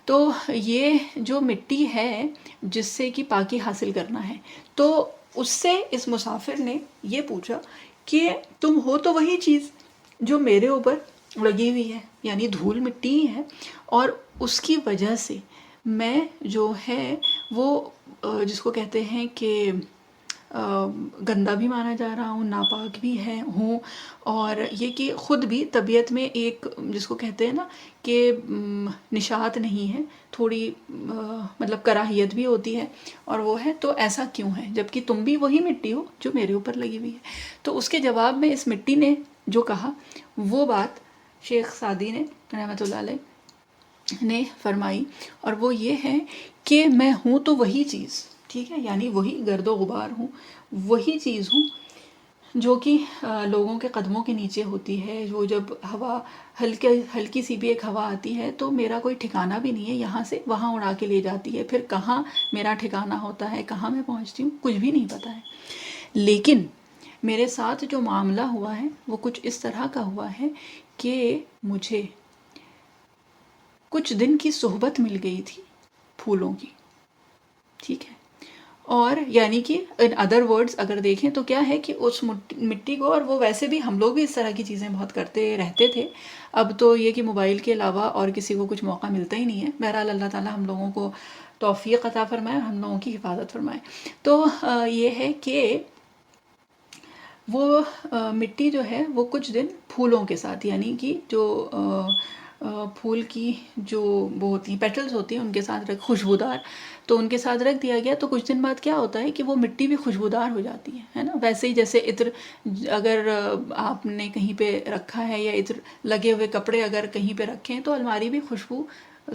S1: تو یہ جو مٹی ہے جس سے کہ پاکی حاصل کرنا ہے، تو اس سے اس مسافر نے یہ پوچھا کہ تم ہو تو وہی چیز جو میرے اوپر لگی ہوئی ہے، یعنی دھول مٹی ہے، اور اس کی وجہ سے میں جو ہے وہ جس کو کہتے ہیں کہ گندا بھی مانا جا رہا ہوں، ناپاک بھی ہوں، اور یہ کہ خود بھی طبیعت میں ایک جس کو کہتے ہیں نا کہ نشاط نہیں ہے، تھوڑی مطلب کراہیت بھی ہوتی ہے، اور وہ ہے تو ایسا کیوں ہے جبکہ تم بھی وہی مٹی ہو جو میرے اوپر لگی ہوئی ہے. تو اس کے جواب میں اس مٹی نے جو کہا وہ بات شیخ سعدی نے رحمۃ اللہ علیہ نے فرمائی، اور وہ یہ ہے کہ میں ہوں تو وہی چیز. ٹھیک ہے، یعنی وہی گرد و غبار ہوں، وہی چیز ہوں جو کہ لوگوں کے قدموں کے نیچے ہوتی ہے. وہ جب ہوا ہلکی سی بھی ایک ہوا آتی ہے تو میرا کوئی ٹھکانہ بھی نہیں ہے، یہاں سے وہاں اڑا کے لے جاتی ہے، پھر کہاں میرا ٹھکانہ ہوتا ہے، کہاں میں پہنچتی ہوں، کچھ بھی نہیں پتہ ہے. لیکن میرے ساتھ جو معاملہ ہوا ہے وہ کچھ اس طرح کا ہوا ہے کہ مجھے کچھ دن کی صحبت مل گئی تھی پھولوں کی. ٹھیک ہے، اور یعنی کہ ان ادر ورڈز اگر دیکھیں تو کیا ہے کہ اس مٹی کو، اور وہ ویسے بھی ہم لوگ بھی اس طرح کی چیزیں بہت کرتے رہتے تھے. اب تو یہ کہ موبائل کے علاوہ اور کسی کو کچھ موقع ملتا ہی نہیں ہے. بہرحال اللہ تعالیٰ ہم لوگوں کو توفیق عطا فرمائے اور ہم لوگوں کی حفاظت فرمائے. تو یہ ہے کہ وہ مٹی جو ہے وہ کچھ دن پھولوں کے ساتھ، یعنی کہ جو پھول کی جو وہ ہوتی ہیں پیٹلز ہوتی ہیں ان کے ساتھ خوشبودار، تو ان کے ساتھ رکھ دیا گیا، تو کچھ دن بعد کیا ہوتا ہے کہ وہ مٹی بھی خوشبودار ہو جاتی ہے نا. ویسے ہی جیسے عطر اگر آپ نے کہیں پہ رکھا ہے یا عطر لگے ہوئے کپڑے اگر کہیں پہ رکھے ہیں تو الماری بھی خوشبو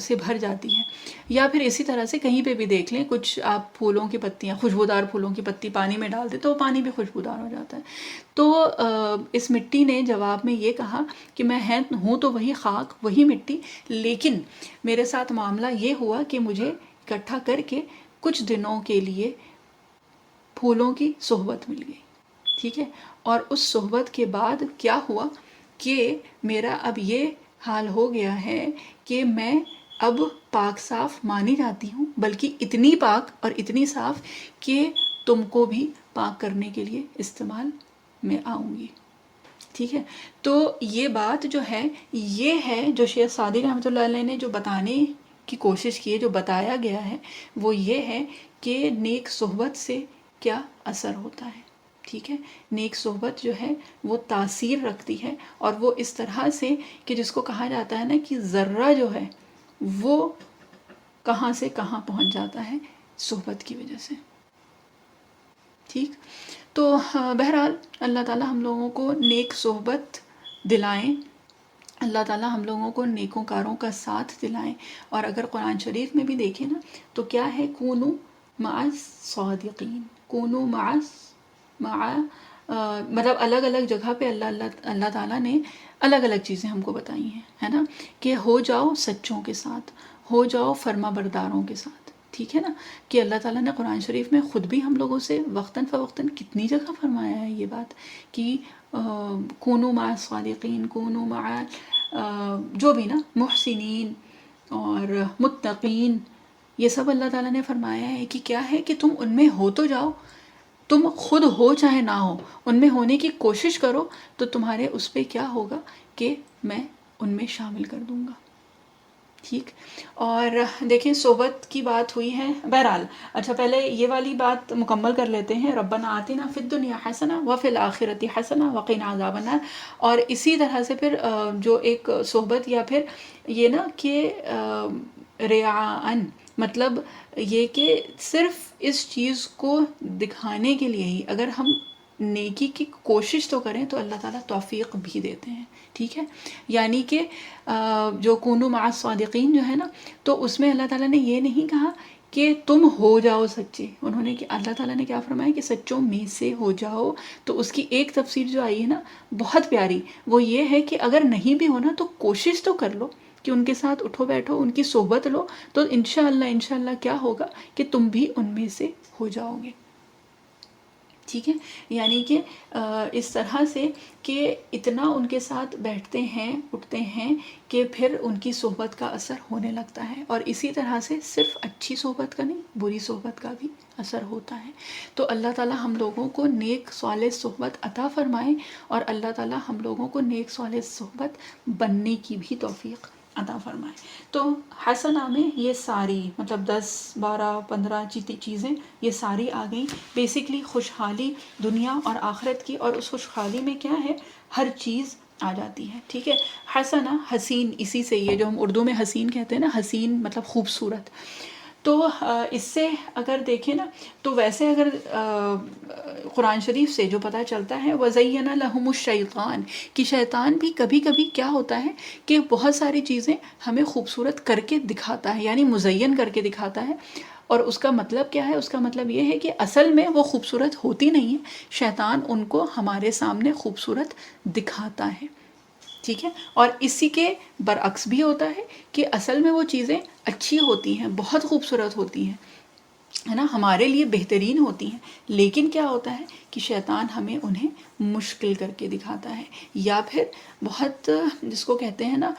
S1: سے بھر جاتی ہے. یا پھر اسی طرح سے کہیں پہ بھی دیکھ لیں، کچھ آپ پھولوں کی پتیاں، خوشبودار پھولوں کی پتی پانی میں ڈال دیں تو وہ پانی بھی خوشبودار ہو جاتا ہے. تو اس مٹی نے جواب میں یہ کہا کہ میں ہوں تو وہی خاک، وہی مٹی، لیکن میرے ساتھ معاملہ یہ ہوا کہ مجھے اکٹھا کر کے کچھ دنوں کے لیے پھولوں کی صحبت مل گئی. ٹھیک ہے، اور اس صحبت کے بعد کیا ہوا کہ میرا اب یہ حال ہو گیا ہے کہ میں اب پاک صاف مانی جاتی ہوں، بلکہ اتنی پاک اور اتنی صاف کہ تم کو بھی پاک کرنے کے لیے استعمال میں آؤں گی. ٹھیک ہے، تو یہ بات جو ہے یہ ہے جو شیخ سعدی رحمۃ اللہ علیہ نے جو بتانے کی کوشش کی ہے، جو بتایا گیا ہے وہ یہ ہے کہ نیک صحبت سے کیا اثر ہوتا ہے. ٹھیک ہے، نیک صحبت جو ہے وہ تاثیر رکھتی ہے، اور وہ اس طرح سے کہ جس کو کہا جاتا ہے نا کہ ذرہ جو ہے وہ کہاں سے کہاں پہنچ جاتا ہے صحبت کی وجہ سے. ٹھیک، تو بہرحال اللہ تعالیٰ ہم لوگوں کو نیک صحبت دلائیں، اللہ تعالیٰ ہم لوگوں کو نیکوں کاروں کا ساتھ دلائیں. اور اگر قرآن شریف میں بھی دیکھیں نا تو کیا ہے، کونو مع الصادقین، کونو مع مطلب الگ الگ جگہ پہ اللہ تعالیٰ نے الگ الگ چیزیں ہم کو بتائی ہیں، ہے نا، کہ ہو جاؤ سچوں کے ساتھ، ہو جاؤ فرما برداروں کے ساتھ. ٹھیک ہے نا، کہ اللہ تعالیٰ نے قرآن شریف میں خود بھی ہم لوگوں سے وقتاً فوقتاً کتنی جگہ فرمایا ہے یہ بات کہ کونو مع الصادقین، کونو مع جو بھی نا محسنین اور متقین، یہ سب اللہ تعالیٰ نے فرمایا ہے کہ کیا ہے کہ تم ان میں ہو تو جاؤ، تم خود ہو چاہے نہ ہو ان میں ہونے کی کوشش کرو، تو تمہارے اس پہ کیا ہوگا کہ میں ان میں شامل کر دوں گا. ٹھیک، اور دیکھیں صحبت کی بات ہوئی ہے. بہرحال اچھا پہلے یہ والی بات مکمل کر لیتے ہیں، ربنا آتنا فی الدنیا حسنہ وفی الآخرۃ حسنہ وقنا عذاب النار. اور اسی طرح سے پھر جو ایک صحبت یا پھر یہ نا کہ ریاءً، مطلب یہ کہ صرف اس چیز کو دکھانے کے لیے ہی اگر ہم نیکی کی کوشش تو کریں تو اللہ تعالیٰ توفیق بھی دیتے ہیں. ٹھیک ہے، یعنی کہ جو کونو مع الصادقین جو ہے نا، تو اس میں اللہ تعالیٰ نے یہ نہیں کہا کہ تم ہو جاؤ سچے، انہوں نے کہ اللہ تعالیٰ نے کیا فرمایا کہ سچوں میں سے ہو جاؤ. تو اس کی ایک تفسیر جو آئی ہے نا بہت پیاری، وہ یہ ہے کہ اگر نہیں بھی ہونا تو کوشش تو کر لو کہ ان کے ساتھ اٹھو بیٹھو، ان کی صحبت لو، تو انشاءاللہ کیا ہوگا کہ تم بھی ان میں سے ہو جاؤ گے. ٹھیک ہے، یعنی کہ اس طرح سے کہ اتنا ان کے ساتھ بیٹھتے ہیں اٹھتے ہیں کہ پھر ان کی صحبت کا اثر ہونے لگتا ہے. اور اسی طرح سے صرف اچھی صحبت کا نہیں، بری صحبت کا بھی اثر ہوتا ہے. تو اللہ تعالیٰ ہم لوگوں کو نیک صالح صحبت عطا فرمائے، اور اللہ تعالیٰ ہم لوگوں کو نیک صالح صحبت بننے کی بھی توفیق عطا فرمائے. تو حسنہ میں یہ ساری مطلب 10 12 15 چیزیں یہ ساری آ گئیں. بیسکلی خوشحالی دنیا اور آخرت کی، اور اس خوشحالی میں کیا ہے، ہر چیز آ جاتی ہے. ٹھیک ہے، حسنہ حسین، اسی سے یہ جو ہم اردو میں حسین کہتے ہیں نا، حسین مطلب خوبصورت. تو اس سے اگر دیکھیں نا تو ویسے اگر قرآن شریف سے جو پتہ چلتا ہے وَزَيَّنَ لَهُمُ الشَّيْطَانُ، کہ شیطان بھی کبھی کبھی کیا ہوتا ہے کہ بہت ساری چیزیں ہمیں خوبصورت کر کے دکھاتا ہے، یعنی مزین کر کے دکھاتا ہے. اور اس کا مطلب کیا ہے، اس کا مطلب یہ ہے کہ اصل میں وہ خوبصورت ہوتی نہیں ہے، شیطان ان کو ہمارے سامنے خوبصورت دکھاتا ہے. ٹھیک ہے، اور اسی کے برعکس بھی ہوتا ہے کہ اصل میں وہ چیزیں اچھی ہوتی ہیں، بہت خوبصورت ہوتی ہیں، ہے نا، ہمارے لیے بہترین ہوتی ہیں، لیکن کیا ہوتا ہے کہ شیطان ہمیں انہیں مشکل کر کے دکھاتا ہے، یا پھر بہت جس کو کہتے ہیں نا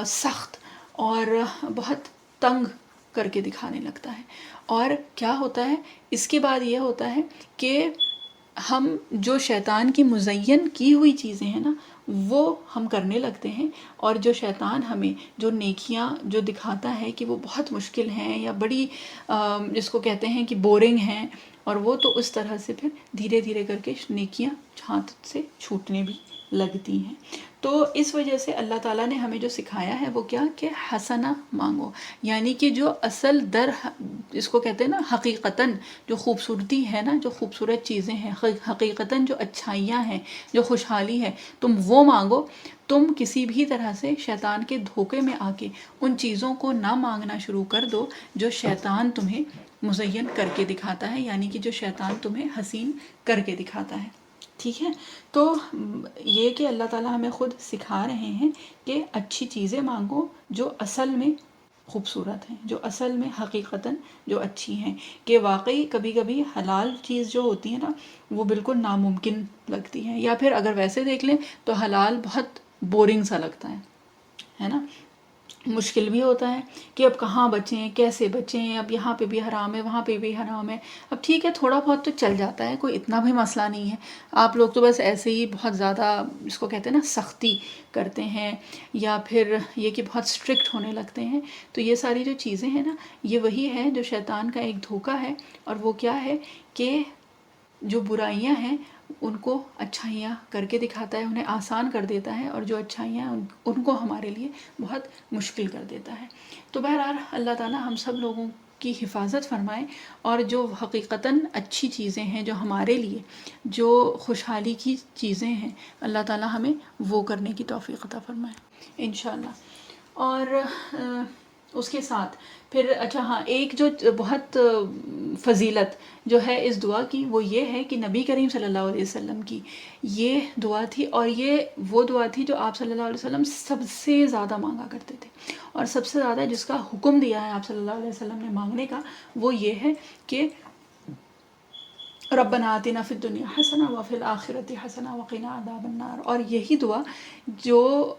S1: سخت اور بہت تنگ کر کے دکھانے لگتا ہے. اور کیا ہوتا ہے اس کے بعد یہ ہوتا ہے کہ ہم جو شیطان کی مزین کی ہوئی چیزیں ہیں نا وہ ہم کرنے لگتے ہیں، اور جو شیطان ہمیں جو نیکیاں جو دکھاتا ہے کہ وہ بہت مشکل ہیں یا بڑی جس کو کہتے ہیں کہ بورنگ ہیں، اور وہ تو اس طرح سے پھر دھیرے دھیرے کر کے نیکیاں ہاتھ سے چھوٹنے بھی لگتی ہیں. تو اس وجہ سے اللہ تعالیٰ نے ہمیں جو سکھایا ہے وہ کیا کہ حسنہ مانگو، یعنی کہ جو اصل اس کو کہتے ہیں نا حقیقتاً جو خوبصورتی ہے نا، جو خوبصورت چیزیں ہیں، حقیقتاً جو اچھائیاں ہیں، جو خوشحالی ہے، تم وہ مانگو. تم کسی بھی طرح سے شیطان کے دھوکے میں آ کے ان چیزوں کو نہ مانگنا شروع کر دو جو شیطان تمہیں مزین کر کے دکھاتا ہے، یعنی کہ جو شیطان تمہیں حسین کر کے دکھاتا ہے. ٹھیک ہے. تو یہ کہ اللہ تعالیٰ ہمیں خود سکھا رہے ہیں کہ اچھی چیزیں مانگو جو اصل میں خوبصورت ہیں، جو اصل میں حقیقتاً جو اچھی ہیں. کہ واقعی کبھی کبھی حلال چیز جو ہوتی ہے نا وہ بالکل ناممکن لگتی ہے، یا پھر اگر ویسے دیکھ لیں تو حلال بہت بورنگ سا لگتا ہے نا، مشکل بھی ہوتا ہے کہ اب کہاں بچیں، کیسے بچیں، اب یہاں پہ بھی حرام ہے، وہاں پہ بھی حرام ہے. اب ٹھیک ہے تھوڑا بہت تو چل جاتا ہے، کوئی اتنا بھی مسئلہ نہیں ہے. آپ لوگ تو بس ایسے ہی بہت زیادہ اس کو کہتے ہیں نا سختی کرتے ہیں، یا پھر یہ کہ بہت اسٹرکٹ ہونے لگتے ہیں. تو یہ ساری جو چیزیں ہیں نا یہ وہی ہے جو شیطان کا ایک دھوکہ ہے. اور وہ کیا ہے کہ جو برائیاں ہیں ان کو اچھائیاں کر کے دکھاتا ہے، انہیں آسان کر دیتا ہے، اور جو اچھائیاں ان کو ہمارے لیے بہت مشکل کر دیتا ہے. تو بہرحال اللہ تعالیٰ ہم سب لوگوں کی حفاظت فرمائے، اور جو حقیقتاً اچھی چیزیں ہیں جو ہمارے لیے جو خوشحالی کی چیزیں ہیں اللہ تعالیٰ ہمیں وہ کرنے کی توفیق عطا فرمائے انشاءاللہ. اور اس کے ساتھ پھر اچھا ہاں ایک جو بہت فضیلت جو ہے اس دعا کی وہ یہ ہے کہ نبی کریم صلی اللہ علیہ وسلم کی یہ دعا تھی، اور یہ وہ دعا تھی جو آپ صلی اللہ علیہ وسلم سب سے زیادہ مانگا کرتے تھے، اور سب سے زیادہ جس کا حکم دیا ہے آپ صلی اللہ علیہ وسلم نے مانگنے کا وہ یہ ہے کہ ربنا آتنا فی الدنیا حسنہ وفی الآخرۃ حسنہ وقنا عذاب النار. اور یہی دعا جو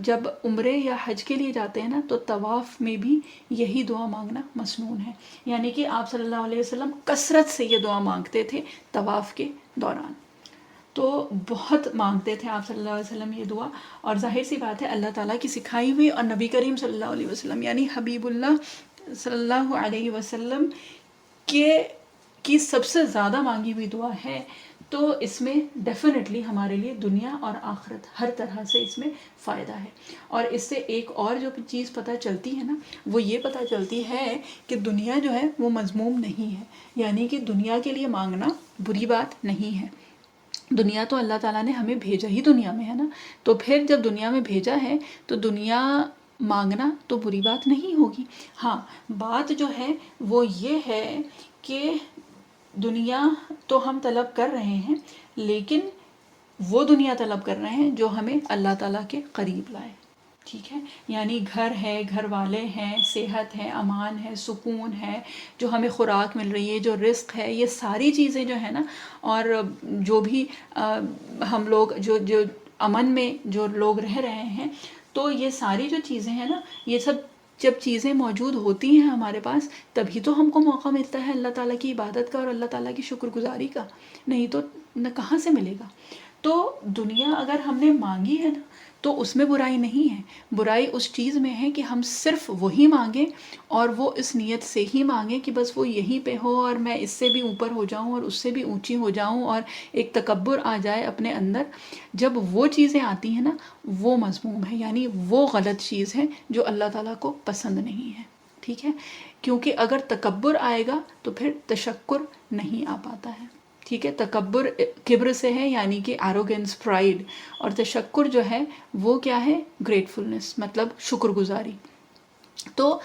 S1: جب عمرے یا حج کے لیے جاتے ہیں نا تو طواف میں بھی یہی دعا مانگنا مسنون ہے، یعنی کہ آپ صلی اللہ علیہ وسلم کثرت سے یہ دعا مانگتے تھے طواف کے دوران. تو بہت مانگتے تھے آپ صلی اللہ علیہ وسلم یہ دعا. اور ظاہر سی بات ہے اللہ تعالیٰ کی سکھائی ہوئی اور نبی کریم صلی اللہ علیہ وسلم یعنی حبیب اللہ صلی اللہ علیہ وسلم کی سب سے زیادہ مانگی ہوئی دعا ہے. تو اس میں ڈیفینیٹلی ہمارے لیے دنیا اور آخرت ہر طرح سے اس میں فائدہ ہے. اور اس سے ایک اور جو چیز پتہ چلتی ہے نا وہ یہ پتہ چلتی ہے کہ دنیا جو ہے وہ مذموم نہیں ہے، یعنی کہ دنیا کے لیے مانگنا بری بات نہیں ہے. دنیا تو اللہ تعالیٰ نے ہمیں بھیجا ہی دنیا میں ہے نا، تو پھر جب دنیا میں بھیجا ہے تو دنیا مانگنا تو بری بات نہیں ہوگی. ہاں بات جو ہے وہ یہ ہے کہ دنیا تو ہم طلب کر رہے ہیں، لیکن وہ دنیا طلب کر رہے ہیں جو ہمیں اللہ تعالیٰ کے قریب لائے. ٹھیک ہے، یعنی گھر ہے، گھر والے ہیں، صحت ہے، امان ہے، سکون ہے، جو ہمیں خوراک مل رہی ہے، جو رزق ہے، یہ ساری چیزیں جو ہے نا، اور جو بھی ہم لوگ جو امن میں جو لوگ رہ رہے ہیں، تو یہ ساری جو چیزیں ہیں نا یہ سب جب چیزیں موجود ہوتی ہیں ہمارے پاس تبھی تو ہم کو موقع ملتا ہے اللہ تعالیٰ کی عبادت کا اور اللہ تعالیٰ کی شکر گزاری کا، نہیں تو نہ کہاں سے ملے گا. تو دنیا اگر ہم نے مانگی ہے نا تو اس میں برائی نہیں ہے. برائی اس چیز میں ہے کہ ہم صرف وہی مانگیں اور وہ اس نیت سے ہی مانگیں کہ بس وہ یہیں پہ ہو اور میں اس سے بھی اوپر ہو جاؤں اور اس سے بھی اونچی ہو جاؤں، اور ایک تکبر آ جائے اپنے اندر. جب وہ چیزیں آتی ہیں نا وہ مذموم ہے، یعنی وہ غلط چیز ہے جو اللہ تعالیٰ کو پسند نہیں ہے. ٹھیک ہے، کیونکہ اگر تکبر آئے گا تو پھر تشکر نہیں آ پاتا ہے. ٹھیک ہے، تکبر کبر سے ہے یعنی کہ ایروگنس، پرائڈ، اور تشکر جو ہے وہ کیا ہے، گریٹفلنس، مطلب شکر گزاری. تو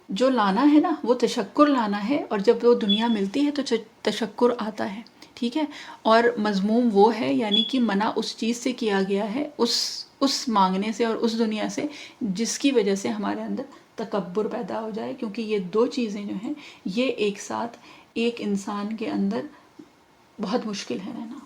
S1: جو لانا ہے نا وہ تشکر لانا ہے، اور جب وہ دنیا ملتی ہے تو تشکر آتا ہے. ٹھیک ہے، اور مذموم وہ ہے یعنی کہ منع اس چیز سے کیا گیا ہے، اس مانگنے سے اور اس دنیا سے جس کی وجہ سے ہمارے اندر تکبر پیدا ہو جائے، کیونکہ یہ دو چیزیں جو ہیں یہ ایک ساتھ ایک انسان کے اندر بہت مشکل ہے رہنا،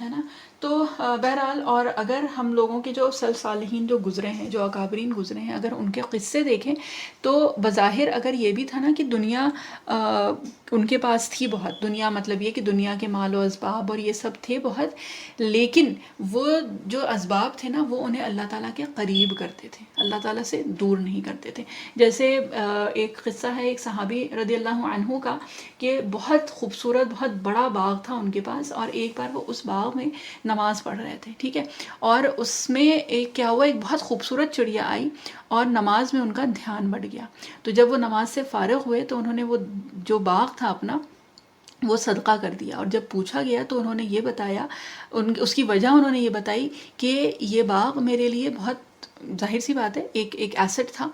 S1: ہے نا. تو بہرحال اور اگر ہم لوگوں کے جو صالحین جو گزرے ہیں، جو اکابرین گزرے ہیں، اگر ان کے قصے دیکھیں تو بظاہر اگر یہ بھی تھا نا کہ دنیا ان کے پاس تھی بہت، دنیا مطلب یہ کہ دنیا کے مال و اسباب اور یہ سب تھے بہت، لیکن وہ جو اسباب تھے نا وہ انہیں اللہ تعالیٰ کے قریب کرتے تھے، اللہ تعالیٰ سے دور نہیں کرتے تھے. جیسے ایک قصہ ہے ایک صحابی رضی اللہ عنہ کا کہ بہت خوبصورت بہت بڑا باغ تھا ان کے پاس، اور ایک بار وہ اس باغ میں نماز پڑھ رہے تھے، ٹھیک ہے، اور اس میں ایک کیا ہوا، ایک بہت خوبصورت چڑیا آئی اور نماز میں ان کا دھیان بڑھ گیا. تو جب وہ نماز سے فارغ ہوئے تو انہوں نے وہ جو باغ تھا اپنا وہ صدقہ کر دیا. اور جب پوچھا گیا تو انہوں نے یہ بتایا، اس کی وجہ انہوں نے یہ بتائی کہ یہ باغ میرے لیے بہت ظاہر سی بات ہے ایک ایسٹ تھا،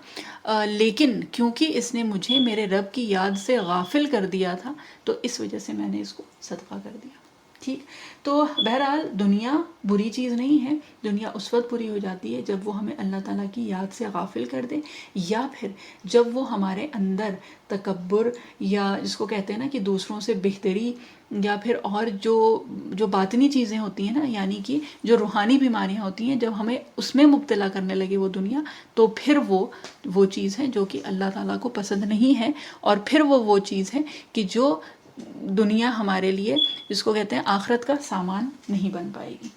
S1: لیکن کیونکہ اس نے مجھے میرے رب کی یاد سے غافل کر دیا تھا تو اس وجہ سے میں نے اس کو صدقہ کر دیا. ٹھیک، تو بہرحال دنیا بری چیز نہیں ہے. دنیا اس وقت بری ہو جاتی ہے جب وہ ہمیں اللہ تعالیٰ کی یاد سے غافل کر دے، یا پھر جب وہ ہمارے اندر تکبر، یا جس کو کہتے ہیں نا کہ دوسروں سے بہتری، یا پھر اور جو باطنی چیزیں ہوتی ہیں نا، یعنی کہ جو روحانی بیماریاں ہوتی ہیں، جب ہمیں اس میں مبتلا کرنے لگے وہ دنیا، تو پھر وہ چیز ہے جو کہ اللہ تعالیٰ کو پسند نہیں ہے. اور پھر وہ چیز ہے کہ جو دنیا ہمارے لیے، جس کو کہتے ہیں آخرت کا سامان، نہیں بن پائے گی،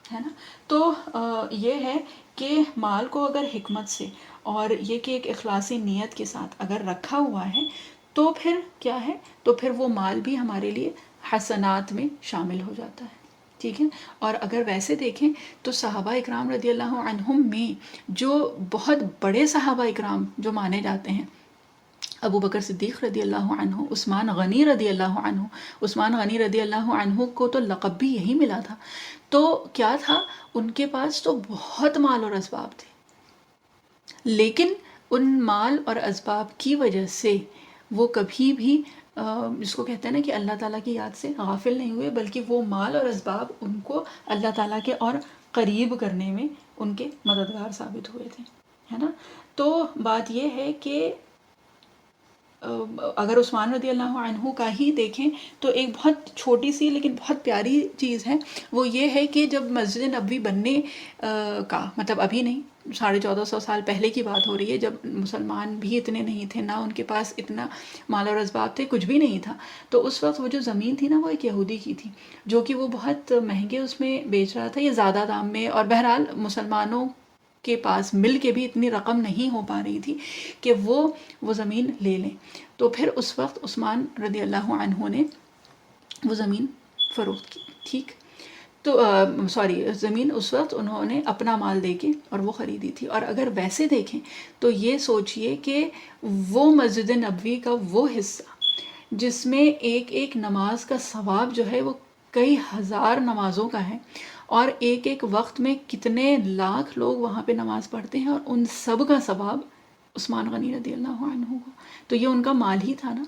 S1: ہے نا. تو یہ ہے کہ مال کو اگر حکمت سے اور یہ کہ ایک اخلاصی نیت کے ساتھ اگر رکھا ہوا ہے تو پھر کیا ہے، تو پھر وہ مال بھی ہمارے لیے حسنات میں شامل ہو جاتا ہے. ٹھیک ہے. اور اگر ویسے دیکھیں تو صحابہ اکرام رضی اللہ عنہم میں جو بہت بڑے صحابہ اکرام جو مانے جاتے ہیں، ابو بکر صدیق رضی اللہ عنہ، عثمان غنی رضی اللہ عنہ. عثمان غنی رضی اللہ عنہ کو تو لقب بھی یہی ملا تھا. تو کیا تھا، ان کے پاس تو بہت مال اور اسباب تھے، لیکن ان مال اور اسباب کی وجہ سے وہ کبھی بھی جس کو کہتے ہیں نا کہ اللہ تعالیٰ کی یاد سے غافل نہیں ہوئے، بلکہ وہ مال اور اسباب ان کو اللہ تعالیٰ کے اور قریب کرنے میں ان کے مددگار ثابت ہوئے تھے، ہے نا. تو بات یہ ہے کہ اگر عثمان رضی اللہ عنہ کا ہی دیکھیں تو ایک بہت چھوٹی سی لیکن بہت پیاری چیز ہے، وہ یہ ہے کہ جب مسجد نبوی بننے کا مطلب ابھی نہیں، 1450 سال پہلے کی بات ہو رہی ہے، جب مسلمان بھی اتنے نہیں تھے، نہ ان کے پاس اتنا مال اور اسباب تھے، کچھ بھی نہیں تھا. تو اس وقت وہ جو زمین تھی نا، وہ ایک یہودی کی تھی، جو کہ وہ بہت مہنگے اس میں بیچ رہا تھا، یہ زیادہ دام میں. اور بہرحال مسلمانوں کے پاس مل کے بھی اتنی رقم نہیں ہو پا رہی تھی کہ وہ زمین لے لیں. تو پھر اس وقت عثمان رضی اللہ عنہ نے وہ زمین فروخت کی. ٹھیک، تو زمین اس وقت انہوں نے اپنا مال دے کے اور وہ خریدی تھی. اور اگر ویسے دیکھیں تو یہ سوچئے کہ وہ مسجد نبوی کا وہ حصہ جس میں ایک ایک نماز کا ثواب جو ہے وہ کئی ہزار نمازوں کا ہے، اور ایک ایک وقت میں کتنے لاکھ لوگ وہاں پہ نماز پڑھتے ہیں، اور ان سب کا ثواب عثمان غنی رضی اللہ عنہ کو. تو یہ ان کا مال ہی تھا نا،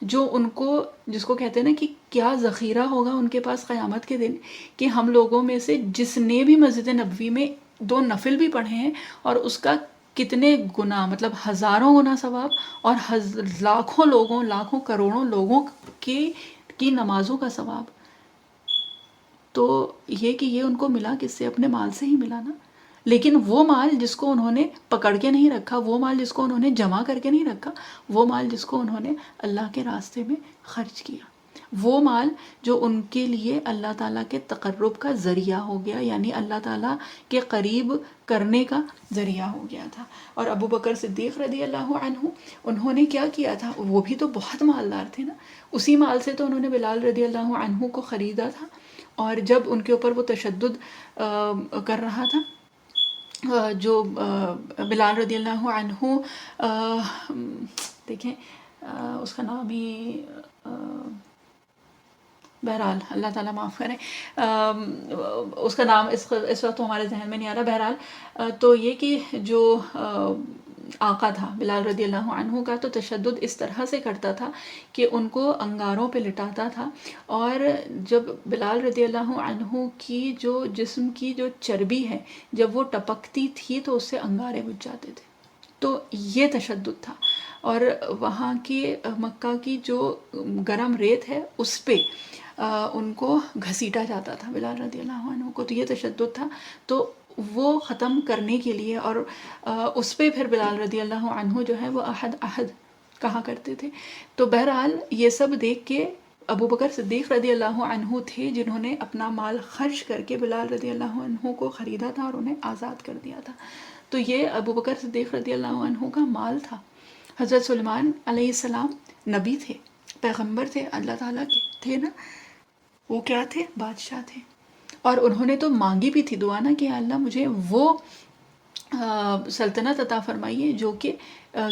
S1: جو ان کو، جس کو کہتے ہیں نا کہ کیا ذخیرہ ہوگا ان کے پاس قیامت کے دن، کہ ہم لوگوں میں سے جس نے بھی مسجد نبوی میں 2 نفل بھی پڑھے ہیں اور اس کا کتنے گنا، مطلب ہزاروں گنا ثواب، اور لاکھوں لوگوں، لاکھوں کروڑوں لوگوں کی نمازوں کا ثواب. تو یہ کہ یہ ان کو ملا کس سے، اپنے مال سے ہی ملا نا. لیکن وہ مال جس کو انہوں نے پکڑ کے نہیں رکھا، وہ مال جس کو انہوں نے جمع کر کے نہیں رکھا، وہ مال جس کو انہوں نے اللہ کے راستے میں خرچ کیا، وہ مال جو ان کے لیے اللہ تعالیٰ کے تقرب کا ذریعہ ہو گیا، یعنی اللہ تعالیٰ کے قریب کرنے کا ذریعہ ہو گیا تھا. اور ابو بکر صدیق رضی اللہ عنہ، انہوں نے کیا کیا تھا، وہ بھی تو بہت مالدار تھے نا. اسی مال سے تو انہوں نے بلال رضی اللہ عنہ کو خریدا تھا. اور جب ان کے اوپر وہ تشدد کر رہا تھا، جو بلال رضی اللہ عنہ، دیکھیں اس کا نام ہی، بہرحال اللہ تعالیٰ معاف کریں، اس کا نام اس وقت ہمارے ذہن میں نہیں آ رہا. بہرحال تو یہ کہ جو آقا تھا بلال رضی اللہ عنہ کا، تو تشدد اس طرح سے کرتا تھا کہ ان کو انگاروں پہ لٹاتا تھا. اور جب بلال رضی اللہ عنہ کی جو جسم کی جو چربی ہے جب وہ ٹپکتی تھی تو اس سے انگارے بجھ جاتے تھے. تو یہ تشدد تھا. اور وہاں کی مکہ کی جو گرم ریت ہے اس پہ ان کو گھسیٹا جاتا تھا بلال رضی اللہ عنہ کو. تو یہ تشدد تھا. تو وہ ختم کرنے کے لیے، اور اس پہ پھر بلال رضی اللہ عنہ جو ہے وہ احد احد کہا کرتے تھے. تو بہرحال یہ سب دیکھ کے ابو بکر صدیق رضی اللہ عنہ تھے جنہوں نے اپنا مال خرچ کر کے بلال رضی اللہ عنہ کو خریدا تھا اور انہیں آزاد کر دیا تھا. تو یہ ابو بکر صدیق رضی اللہ عنہ کا مال تھا. حضرت سلیمان علیہ السلام نبی تھے، پیغمبر تھے، اللہ تعالیٰ کے تھے نا. وہ کیا تھے؟ بادشاہ تھے، اور انہوں نے تو مانگی بھی تھی دعا نا کہ اللہ مجھے وہ سلطنت عطا فرمائیے جو کہ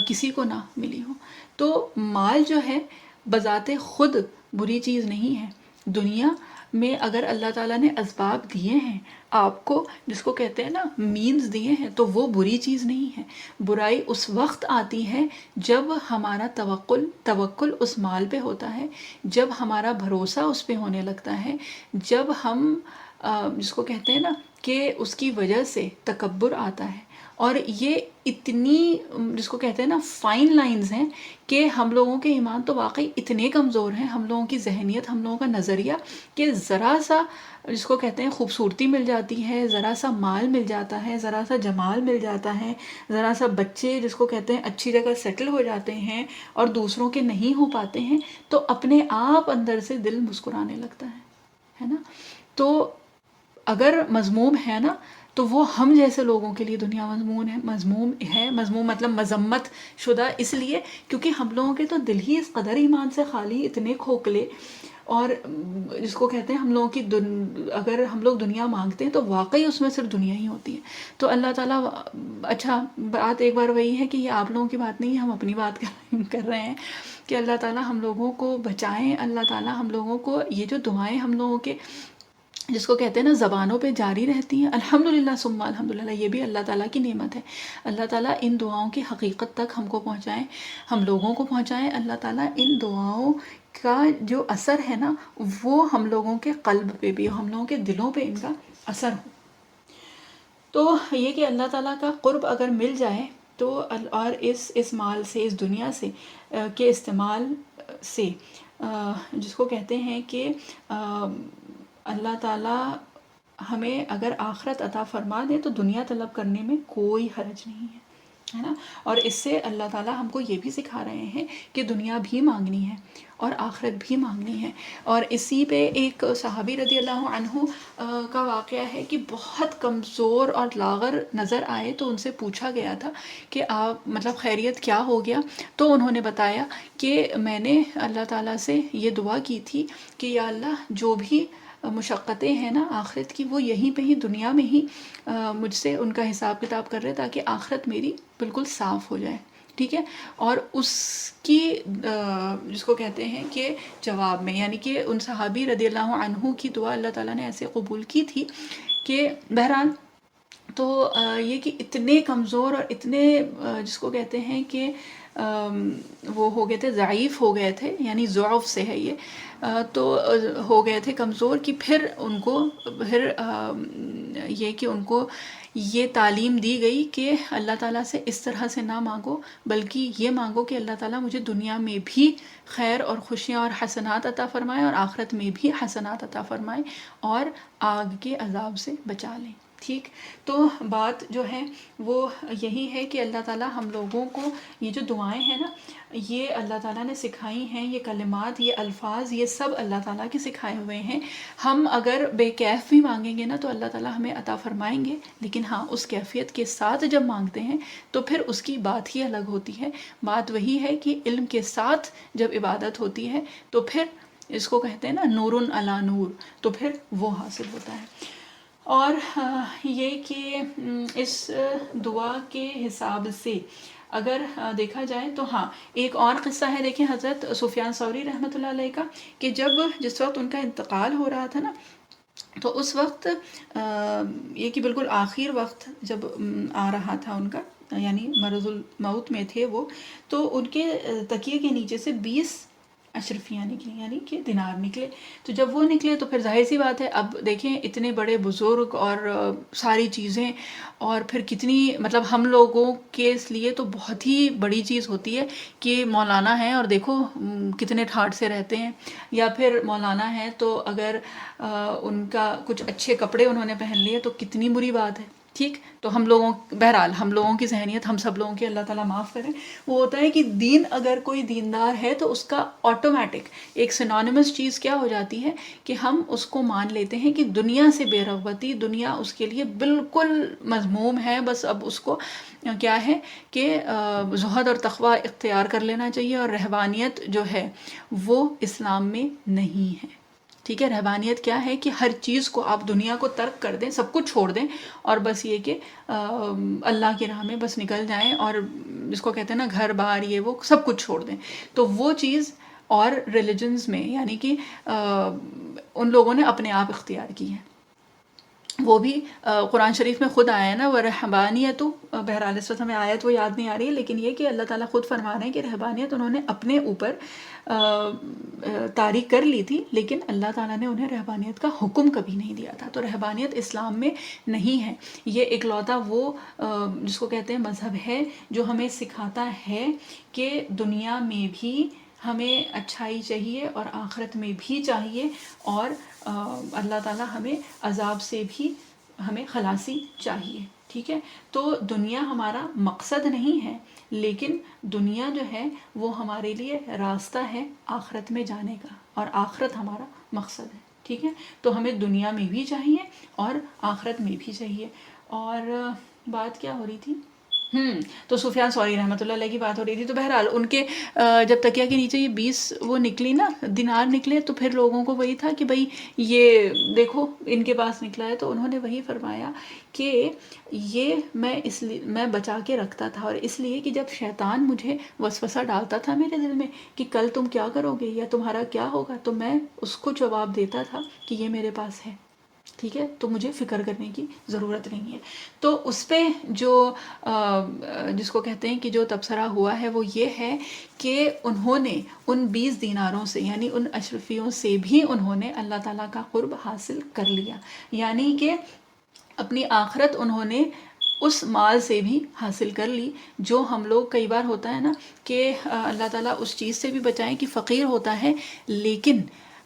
S1: کسی کو نہ ملی ہو۔ تو مال جو ہے بذات خود بری چیز نہیں ہے۔ دنیا میں اگر اللہ تعالیٰ نے اسباب دیے ہیں آپ کو، جس کو کہتے ہیں نا مینز دیے ہیں، تو وہ بری چیز نہیں ہے۔ برائی اس وقت آتی ہے جب ہمارا توکل اس مال پہ ہوتا ہے، جب ہمارا بھروسہ اس پہ ہونے لگتا ہے، جب ہم جس کو کہتے ہیں نا کہ اس کی وجہ سے تکبر آتا ہے۔ اور یہ اتنی جس کو کہتے ہیں نا فائن لائنز ہیں کہ ہم لوگوں کے ایمان تو واقعی اتنے کمزور ہیں، ہم لوگوں کی ذہنیت، ہم لوگوں کا نظریہ، کہ ذرا سا جس کو کہتے ہیں خوبصورتی مل جاتی ہے، ذرا سا مال مل جاتا ہے، ذرا سا جمال مل جاتا ہے، ذرا سا بچے جس کو کہتے ہیں اچھی جگہ سیٹل ہو جاتے ہیں اور دوسروں کے نہیں ہو پاتے ہیں، تو اپنے آپ اندر سے دل مسکرانے لگتا ہے نا۔ تو اگر مذموم ہے نا تو وہ ہم جیسے لوگوں کے لیے دنیا مذموم مطلب مذمت شدہ، اس لیے کیونکہ ہم لوگوں کے تو دل ہی اس قدر ایمان سے خالی، اتنے کھوکھلے، اور جس کو کہتے ہیں ہم لوگوں کی اگر ہم لوگ دنیا مانگتے ہیں تو واقعی اس میں صرف دنیا ہی ہوتی ہے۔ تو اللہ تعالیٰ، اچھا بات ایک بار وہی ہے کہ یہ آپ لوگوں کی بات نہیں ہے، ہم اپنی بات کر رہے ہیں کہ اللہ تعالیٰ ہم لوگوں کو بچائیں، اللہ تعالیٰ ہم لوگوں کو یہ جو دعائیں ہم لوگوں کے جس کو کہتے ہیں نا زبانوں پہ جاری رہتی ہیں، الحمدللہ ثم الحمدللہ، یہ بھی اللہ تعالیٰ کی نعمت ہے۔ اللہ تعالیٰ ان دعاؤں کی حقیقت تک ہم کو پہنچائیں، ہم لوگوں کو پہنچائیں۔ اللہ تعالیٰ ان دعاؤں کا جو اثر ہے نا وہ ہم لوگوں کے قلب پہ بھی، ہم لوگوں کے دلوں پہ ان کا اثر ہو۔ تو یہ کہ اللہ تعالیٰ کا قرب اگر مل جائے تو، اور اس مال سے، اس دنیا سے کے استعمال سے جس کو کہتے ہیں کہ اللہ تعالیٰ ہمیں اگر آخرت عطا فرما دے تو دنیا طلب کرنے میں کوئی حرج نہیں ہے نا۔ اور اس سے اللہ تعالیٰ ہم کو یہ بھی سکھا رہے ہیں کہ دنیا بھی مانگنی ہے اور آخرت بھی مانگنی ہے۔ اور اسی پہ ایک صحابی رضی اللہ عنہ کا واقعہ ہے کہ بہت کمزور اور لاغر نظر آئے، تو ان سے پوچھا گیا تھا کہ آپ مطلب خیریت کیا ہو گیا؟ تو انہوں نے بتایا کہ میں نے اللہ تعالیٰ سے یہ دعا کی تھی کہ یا اللہ جو بھی مشقتیں ہیں نا آخرت کی، وہ یہیں پہ ہی دنیا میں ہی مجھ سے ان کا حساب کتاب کر رہے تاکہ آخرت میری بالکل صاف ہو جائے، ٹھیک ہے۔ اور اس کی جس کو کہتے ہیں کہ جواب میں، یعنی کہ ان صحابی رضی اللہ عنہ کی دعا اللہ تعالیٰ نے ایسے قبول کی تھی کہ بہرحال تو یہ کہ اتنے کمزور اور اتنے جس کو کہتے ہیں کہ وہ ہو گئے تھے، ضعیف ہو گئے تھے، یعنی ضعف سے ہے یہ، تو ہو گئے تھے کمزور، کہ پھر ان کو یہ کہ ان کو یہ تعلیم دی گئی کہ اللہ تعالیٰ سے اس طرح سے نہ مانگو، بلکہ یہ مانگو کہ اللہ تعالیٰ مجھے دنیا میں بھی خیر اور خوشیاں اور حسنات عطا فرمائے، اور آخرت میں بھی حسنات عطا فرمائے، اور آگ کے عذاب سے بچا لیں، ٹھیک۔ تو بات جو ہے وہ یہی ہے کہ اللہ تعالیٰ ہم لوگوں کو یہ جو دعائیں ہیں نا، یہ اللہ تعالیٰ نے سکھائی ہیں، یہ کلمات، یہ الفاظ، یہ سب اللہ تعالیٰ کے سکھائے ہوئے ہیں۔ ہم اگر بے کیف بھی مانگیں گے نا تو اللہ تعالیٰ ہمیں عطا فرمائیں گے، لیکن ہاں اس کیفیت کے ساتھ جب مانگتے ہیں تو پھر اس کی بات ہی الگ ہوتی ہے۔ بات وہی ہے کہ علم کے ساتھ جب عبادت ہوتی ہے تو پھر اس کو کہتے ہیں نا نور علی نور، تو پھر وہ حاصل ہوتا ہے۔ اور یہ کہ اس دعا کے حساب سے اگر دیکھا جائے تو ہاں ایک اور قصہ ہے، دیکھیں حضرت سفیان ثوری رحمۃ اللہ علیہ کا، کہ جس وقت ان کا انتقال ہو رہا تھا نا، تو اس وقت یہ کہ بالکل آخر وقت جب آ رہا تھا ان کا، یعنی مرض الموت میں تھے وہ، تو ان کے تکیے کے نیچے سے 20 اشرفیاں نکلی، یعنی کہ دینار نکلے۔ تو جب وہ نکلے تو پھر ظاہر سی بات ہے، اب دیکھیں اتنے بڑے بزرگ اور ساری چیزیں، اور پھر کتنی مطلب ہم لوگوں کے لیے تو بہت ہی بڑی چیز ہوتی ہے کہ مولانا ہیں اور دیکھو کتنے ٹھاٹھ سے رہتے ہیں، یا پھر مولانا ہیں تو اگر ان کا کچھ اچھے کپڑے انہوں نے پہن لیے تو کتنی بری بات ہے، ٹھیک۔ تو ہم لوگوں بہرحال ہم لوگوں کی ذہنیت، ہم سب لوگوں کی اللہ تعالیٰ معاف کریں، وہ ہوتا ہے کہ دین اگر کوئی دیندار ہے تو اس کا آٹومیٹک ایک سینونیمس چیز کیا ہو جاتی ہے کہ ہم اس کو مان لیتے ہیں کہ دنیا سے بے رغبتی، دنیا اس کے لیے بالکل مذموم ہے، بس اب اس کو کیا ہے کہ زہد اور تقوی اختیار کر لینا چاہیے، اور رہبانیت جو ہے وہ اسلام میں نہیں ہے، ٹھیک ہے، رہبانیت کیا ہے کہ ہر چیز کو آپ دنیا کو ترک کر دیں، سب کچھ چھوڑ دیں، اور بس یہ کہ اللہ کی راہ میں بس نکل جائیں، اور جس کو کہتے ہیں نا گھر بار یہ وہ سب کچھ چھوڑ دیں. تو وہ چیز اور ریلیجنز میں یعنی کہ ان لوگوں نے اپنے آپ اختیار کی ہے. وہ بھی قرآن شریف میں خود آیا ہے نا، وہ رہبانیت، بہرحال اس وقت ہمیں آیت وہ یاد نہیں آ رہی ہے، لیکن یہ کہ اللہ تعالیٰ خود فرما رہے ہیں کہ رہبانیت انہوں نے اپنے اوپر طاری کر لی تھی، لیکن اللہ تعالیٰ نے انہیں رہبانیت کا حکم کبھی نہیں دیا تھا. تو رہبانیت اسلام میں نہیں ہے. یہ اکلوتا وہ جس کو کہتے ہیں مذہب ہے جو ہمیں سکھاتا ہے کہ دنیا میں بھی ہمیں اچھائی چاہیے اور آخرت میں بھی چاہیے، اور اللہ تعالیٰ ہمیں عذاب سے بھی ہمیں خلاصی چاہیے. ٹھیک ہے، تو دنیا ہمارا مقصد نہیں ہے، لیکن دنیا جو ہے وہ ہمارے لیے راستہ ہے آخرت میں جانے کا، اور آخرت ہمارا مقصد ہے. ٹھیک ہے، تو ہمیں دنیا میں بھی چاہیے اور آخرت میں بھی چاہیے. اور بات کیا ہو رہی تھی؟ تو سفیان ثوری رحمۃ اللہ علیہ کی بات ہو رہی تھی. تو بہرحال ان کے جب تکیہ کے نیچے یہ 20 وہ نکلی نا دینار نکلے، تو پھر لوگوں کو وہی تھا کہ بھائی یہ دیکھو ان کے پاس نکلا ہے. تو انہوں نے وہی فرمایا کہ یہ میں بچا کے رکھتا تھا، اور اس لیے کہ جب شیطان مجھے وسوسہ ڈالتا تھا میرے دل میں کہ کل تم کیا کرو گے یا تمہارا کیا ہوگا، تو میں اس کو جواب دیتا تھا کہ یہ میرے پاس ہے. ٹھیک ہے، تو مجھے فکر کرنے کی ضرورت نہیں ہے. تو اس پہ جو جس کو کہتے ہیں کہ جو تبصرہ ہوا ہے وہ یہ ہے کہ انہوں نے ان 20 دیناروں سے یعنی ان اشرفیوں سے بھی انہوں نے اللہ تعالیٰ کا قرب حاصل کر لیا، یعنی کہ اپنی آخرت انہوں نے اس مال سے بھی حاصل کر لی. جو ہم لوگ کئی بار ہوتا ہے نا کہ اللہ تعالیٰ اس چیز سے بھی بچائیں کہ فقیر ہوتا ہے، لیکن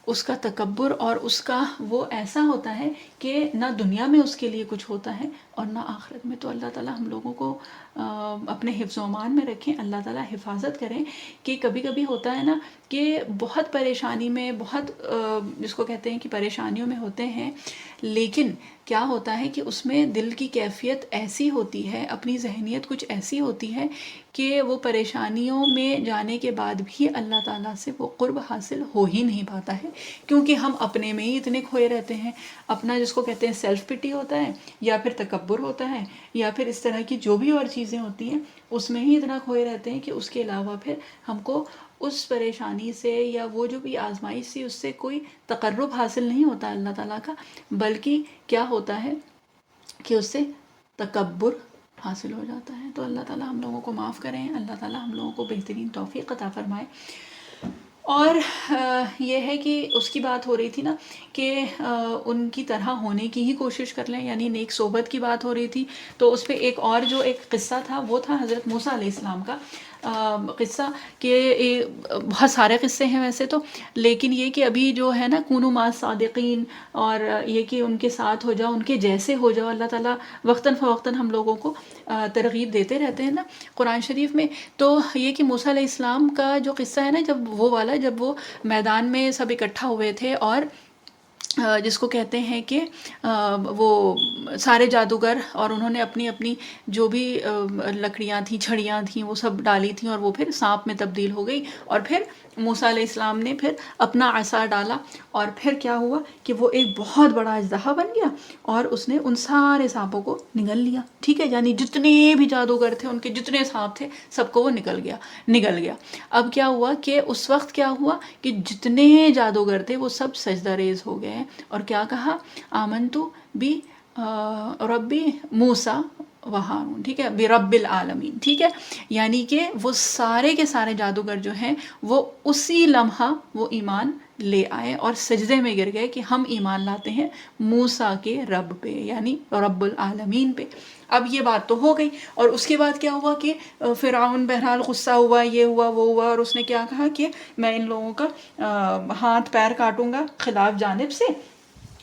S1: اس کا تکبر اور اس کا وہ ایسا ہوتا ہے کہ نہ دنیا میں اس کے لیے کچھ ہوتا ہے اور نہ آخرت میں. تو اللہ تعالیٰ ہم لوگوں کو اپنے حفظ و امان میں رکھیں، اللہ تعالیٰ حفاظت کریں. کہ کبھی کبھی ہوتا ہے نا کہ بہت پریشانی میں، بہت جس کو کہتے ہیں کہ پریشانیوں میں ہوتے ہیں، لیکن کیا ہوتا ہے کہ اس میں دل کی کیفیت ایسی ہوتی ہے، اپنی ذہنیت کچھ ایسی ہوتی ہے کہ وہ پریشانیوں میں جانے کے بعد بھی اللہ تعالیٰ سے وہ قرب حاصل ہو ہی نہیں پاتا ہے، کیونکہ ہم اپنے میں ہی اتنے کھوئے رہتے ہیں. اپنا جس کو کہتے ہیں سیلف پٹی ہوتا ہے، یا پھر تکبر ہوتا ہے، یا پھر اس طرح کی جو بھی اور چیزیں ہوتی ہیں اس میں ہی اتنا کھوئے رہتے ہیں کہ اس کے علاوہ پھر ہم کو اس پریشانی سے یا وہ جو بھی آزمائش سی اس سے کوئی تقرب حاصل نہیں ہوتا اللہ تعالیٰ کا، بلکہ کیا ہوتا ہے کہ اس سے تکبر حاصل ہو جاتا ہے. تو اللہ تعالیٰ ہم لوگوں کو معاف کریں، اللہ تعالیٰ ہم لوگوں کو بہترین توفیق عطا فرمائے. اور یہ ہے کہ اس کی بات ہو رہی تھی نا کہ ان کی طرح ہونے کی ہی کوشش کر لیں، یعنی نیک صحبت کی بات ہو رہی تھی. تو اس پہ ایک اور جو ایک قصہ تھا وہ تھا حضرت موسیٰ علیہ السلام کا قصہ. کہ بہت سارے قصے ہیں ویسے تو، لیکن یہ کہ ابھی جو ہے نا کونوا مع الصادقین، اور یہ کہ ان کے ساتھ ہو جاؤ، ان کے جیسے ہو جاؤ. اللہ تعالیٰ وقتاً فوقتاً ہم لوگوں کو ترغیب دیتے رہتے ہیں نا قرآن شریف میں. تو یہ کہ موسیٰ علیہ السلام کا جو قصہ ہے نا، جب وہ میدان میں سب اکٹھا ہوئے تھے، اور جس کو کہتے ہیں کہ وہ سارے جادوگر، اور انہوں نے اپنی اپنی جو بھی لکڑیاں تھیں، چھڑیاں تھیں، وہ سب ڈالی تھیں، اور وہ پھر سانپ میں تبدیل ہو گئی. اور پھر موسیٰ علیہ السلام نے پھر اپنا عصا ڈالا، اور پھر کیا ہوا کہ وہ ایک بہت بڑا اژدہا بن گیا، اور اس نے ان سارے سانپوں کو نگل لیا. ٹھیک ہے، یعنی جتنے بھی جادوگر تھے، ان کے جتنے سانپ تھے، سب کو وہ نگل گیا. اب کیا ہوا کہ اس وقت کیا ہوا کہ جتنے جادوگر تھے وہ سب سجدہ ریز ہو گئے، اور کیا کہا؟ آمنتو بی ربی موسیٰ و ہارون. ٹھیک ہے، برب العالمین. ٹھیک ہے، یعنی کہ وہ سارے کے سارے جادوگر جو ہیں وہ اسی لمحہ وہ ایمان لے آئے اور سجدے میں گر گئے کہ ہم ایمان لاتے ہیں موسیٰ کے رب پہ، یعنی رب العالمین پہ. اب یہ بات تو ہو گئی، اور اس کے بعد کیا ہوا کہ فرعون بہرحال غصہ ہوا، یہ ہوا وہ ہوا، اور اس نے کیا کہا کہ میں ان لوگوں کا ہاتھ پیر کاٹوں گا خلاف جانب سے،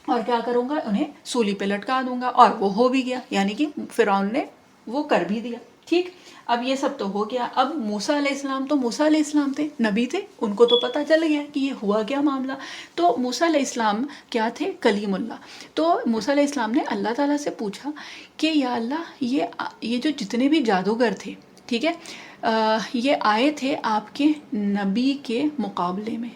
S1: اور کیا کروں گا؟ انہیں سولی پہ لٹکا دوں گا. اور وہ ہو بھی گیا، یعنی کہ فرعون نے وہ کر بھی دیا. ٹھیک، اب یہ سب تو ہو گیا. اب موسیٰ علیہ السلام تو موسیٰ علیہ السلام تھے، نبی تھے، ان کو تو پتہ چل گیا کہ یہ ہوا کیا معاملہ. تو موسیٰ علیہ السلام کیا تھے؟ کلیم اللہ. تو موسیٰ علیہ السلام نے اللہ تعالیٰ سے پوچھا کہ یا اللہ، یہ جو جتنے بھی جادوگر تھے، ٹھیک ہے، یہ آئے تھے آپ کے نبی کے مقابلے میں،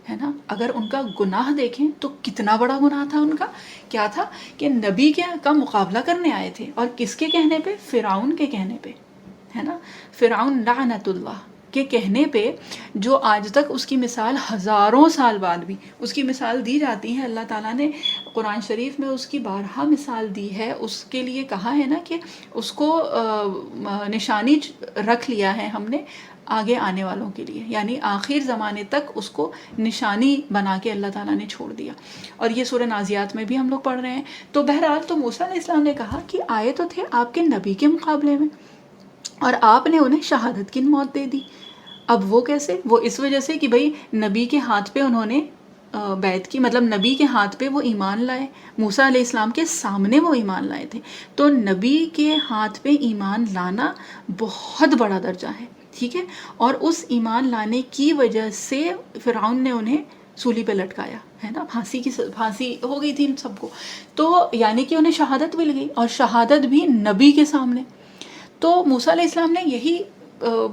S1: ہے نا. اگر ان کا گناہ دیکھیں تو کتنا بڑا گناہ تھا ان کا. کیا تھا کہ نبی کا مقابلہ کرنے آئے تھے، اور کس کے کہنے پہ؟ فرعون کے کہنے پہ، ہے نا. فرعون لعنت اللہ کے کہنے پہ، جو آج تک اس کی مثال ہزاروں سال بعد بھی اس کی مثال دی جاتی ہے. اللہ تعالیٰ نے قرآن شریف میں اس کی بارہا مثال دی ہے. اس کے لیے کہا ہے نا کہ اس کو نشانی رکھ لیا ہے ہم نے آگے آنے والوں کے لیے، یعنی آخر زمانے تک اس کو نشانی بنا کے اللہ تعالیٰ نے چھوڑ دیا. اور یہ سورہ نازیات میں بھی ہم لوگ پڑھ رہے ہیں. تو بہرحال تو موسیٰ علیہ السلام نے کہا کہ آئے تو تھے آپ کے نبی کے مقابلے میں، اور آپ نے انہیں شہادت کی موت دے دی. اب وہ کیسے؟ وہ اس وجہ سے کہ بھئی نبی کے ہاتھ پہ انہوں نے بیعت کی، مطلب نبی کے ہاتھ پہ وہ ایمان لائے، موسیٰ علیہ السلام کے سامنے وہ ایمان لائے تھے. تو نبی کے ہاتھ پہ ایمان لانا بہت بڑا درجہ ہے، ٹھیک ہے. اور اس ایمان لانے کی وجہ سے فرعون نے انہیں سولی پہ لٹکایا، ہے نا. پھانسی ہو گئی تھی ان سب کو. تو یعنی کہ انہیں شہادت مل گئی، اور شہادت بھی نبی کے سامنے. تو موسیٰ علیہ السلام نے یہی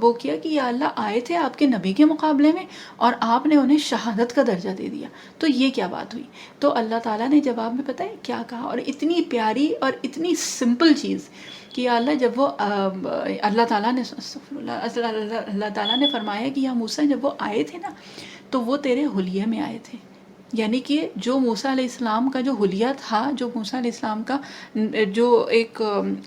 S1: وہ کیا کہ یا اللہ آئے تھے آپ کے نبی کے مقابلے میں اور آپ نے انہیں شہادت کا درجہ دے دیا. تو یہ کیا بات ہوئی؟ تو اللہ تعالیٰ نے جواب میں پتہ ہے کیا کہا، اور اتنی پیاری اور اتنی سمپل چیز کہ یا اللہ جب وہ اللہ تعالیٰ نے فرمایا کہ یا موسیٰ جب وہ آئے تھے نا تو وہ تیرے حلیے میں آئے تھے. یعنی کہ جو موسیٰ علیہ السلام کا جو حلیہ تھا، جو موسیٰ علیہ السلام کا جو ایک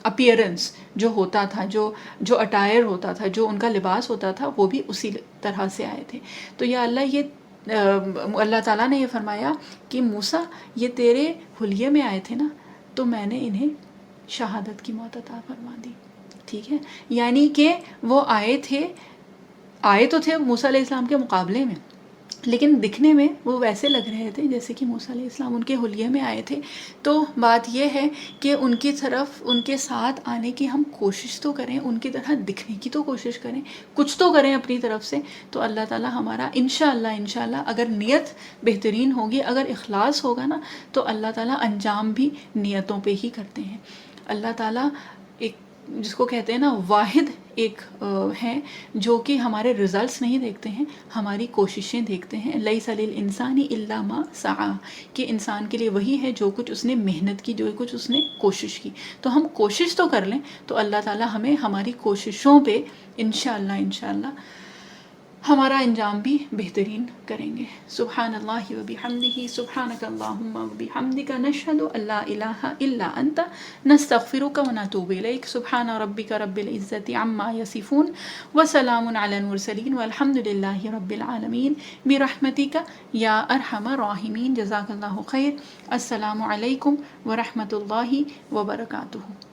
S1: اپیئرنس جو ہوتا تھا، جو اٹائر ہوتا تھا، جو ان کا لباس ہوتا تھا، وہ بھی اسی طرح سے آئے تھے. تو یا اللہ یہ اللہ تعالیٰ نے یہ فرمایا کہ موسیٰ یہ تیرے حلیے میں آئے تھے نا، تو میں نے انہیں شہادت کی موت عطا فرما دی. ٹھیک ہے. یعنی کہ وہ آئے تو تھے موسیٰ علیہ السلام کے مقابلے میں، لیکن دکھنے میں وہ ویسے لگ رہے تھے جیسے کہ موسیٰ علیہ السلام ان کے حلیے میں آئے تھے. تو بات یہ ہے کہ ان کی طرف، ان کے ساتھ آنے کی ہم کوشش تو کریں، ان کی طرح دکھنے کی تو کوشش کریں، کچھ تو کریں اپنی طرف سے. تو اللہ تعالیٰ ہمارا انشاءاللہ اگر نیت بہترین ہوگی، اگر اخلاص ہوگا نا، تو اللہ تعالیٰ انجام بھی نیتوں پہ ہی کرتے ہیں. اللہ تعالیٰ ایک جس کو کہتے ہیں نا واحد ایک ہیں جو کہ ہمارے رزلٹس نہیں دیکھتے ہیں، ہماری کوششیں دیکھتے ہیں. لیس للانسان الا ما سعی، کہ انسان کے لیے وہی ہے جو کچھ اس نے محنت کی، جو کچھ اس نے کوشش کی. تو ہم کوشش تو کر لیں تو اللہ تعالیٰ ہمیں ہماری کوششوں پہ انشاءاللہ ہمارا انجام بھی بہترین کریں گے. سبحان اللہ و بحمدہ، سبحانک اللہم و بحمدک، نشہد ان لا الہ الا انت، نستغفرک و نتوب الیک. سبحان ربک رب العزت عما یصفون وسلام علی المرسلین والحمد للہ رب العالمین برحمتک یا ارحم الراحمین. جزاک اللہ خیر. السلام علیکم ورحمۃ اللہ وبرکاتہ.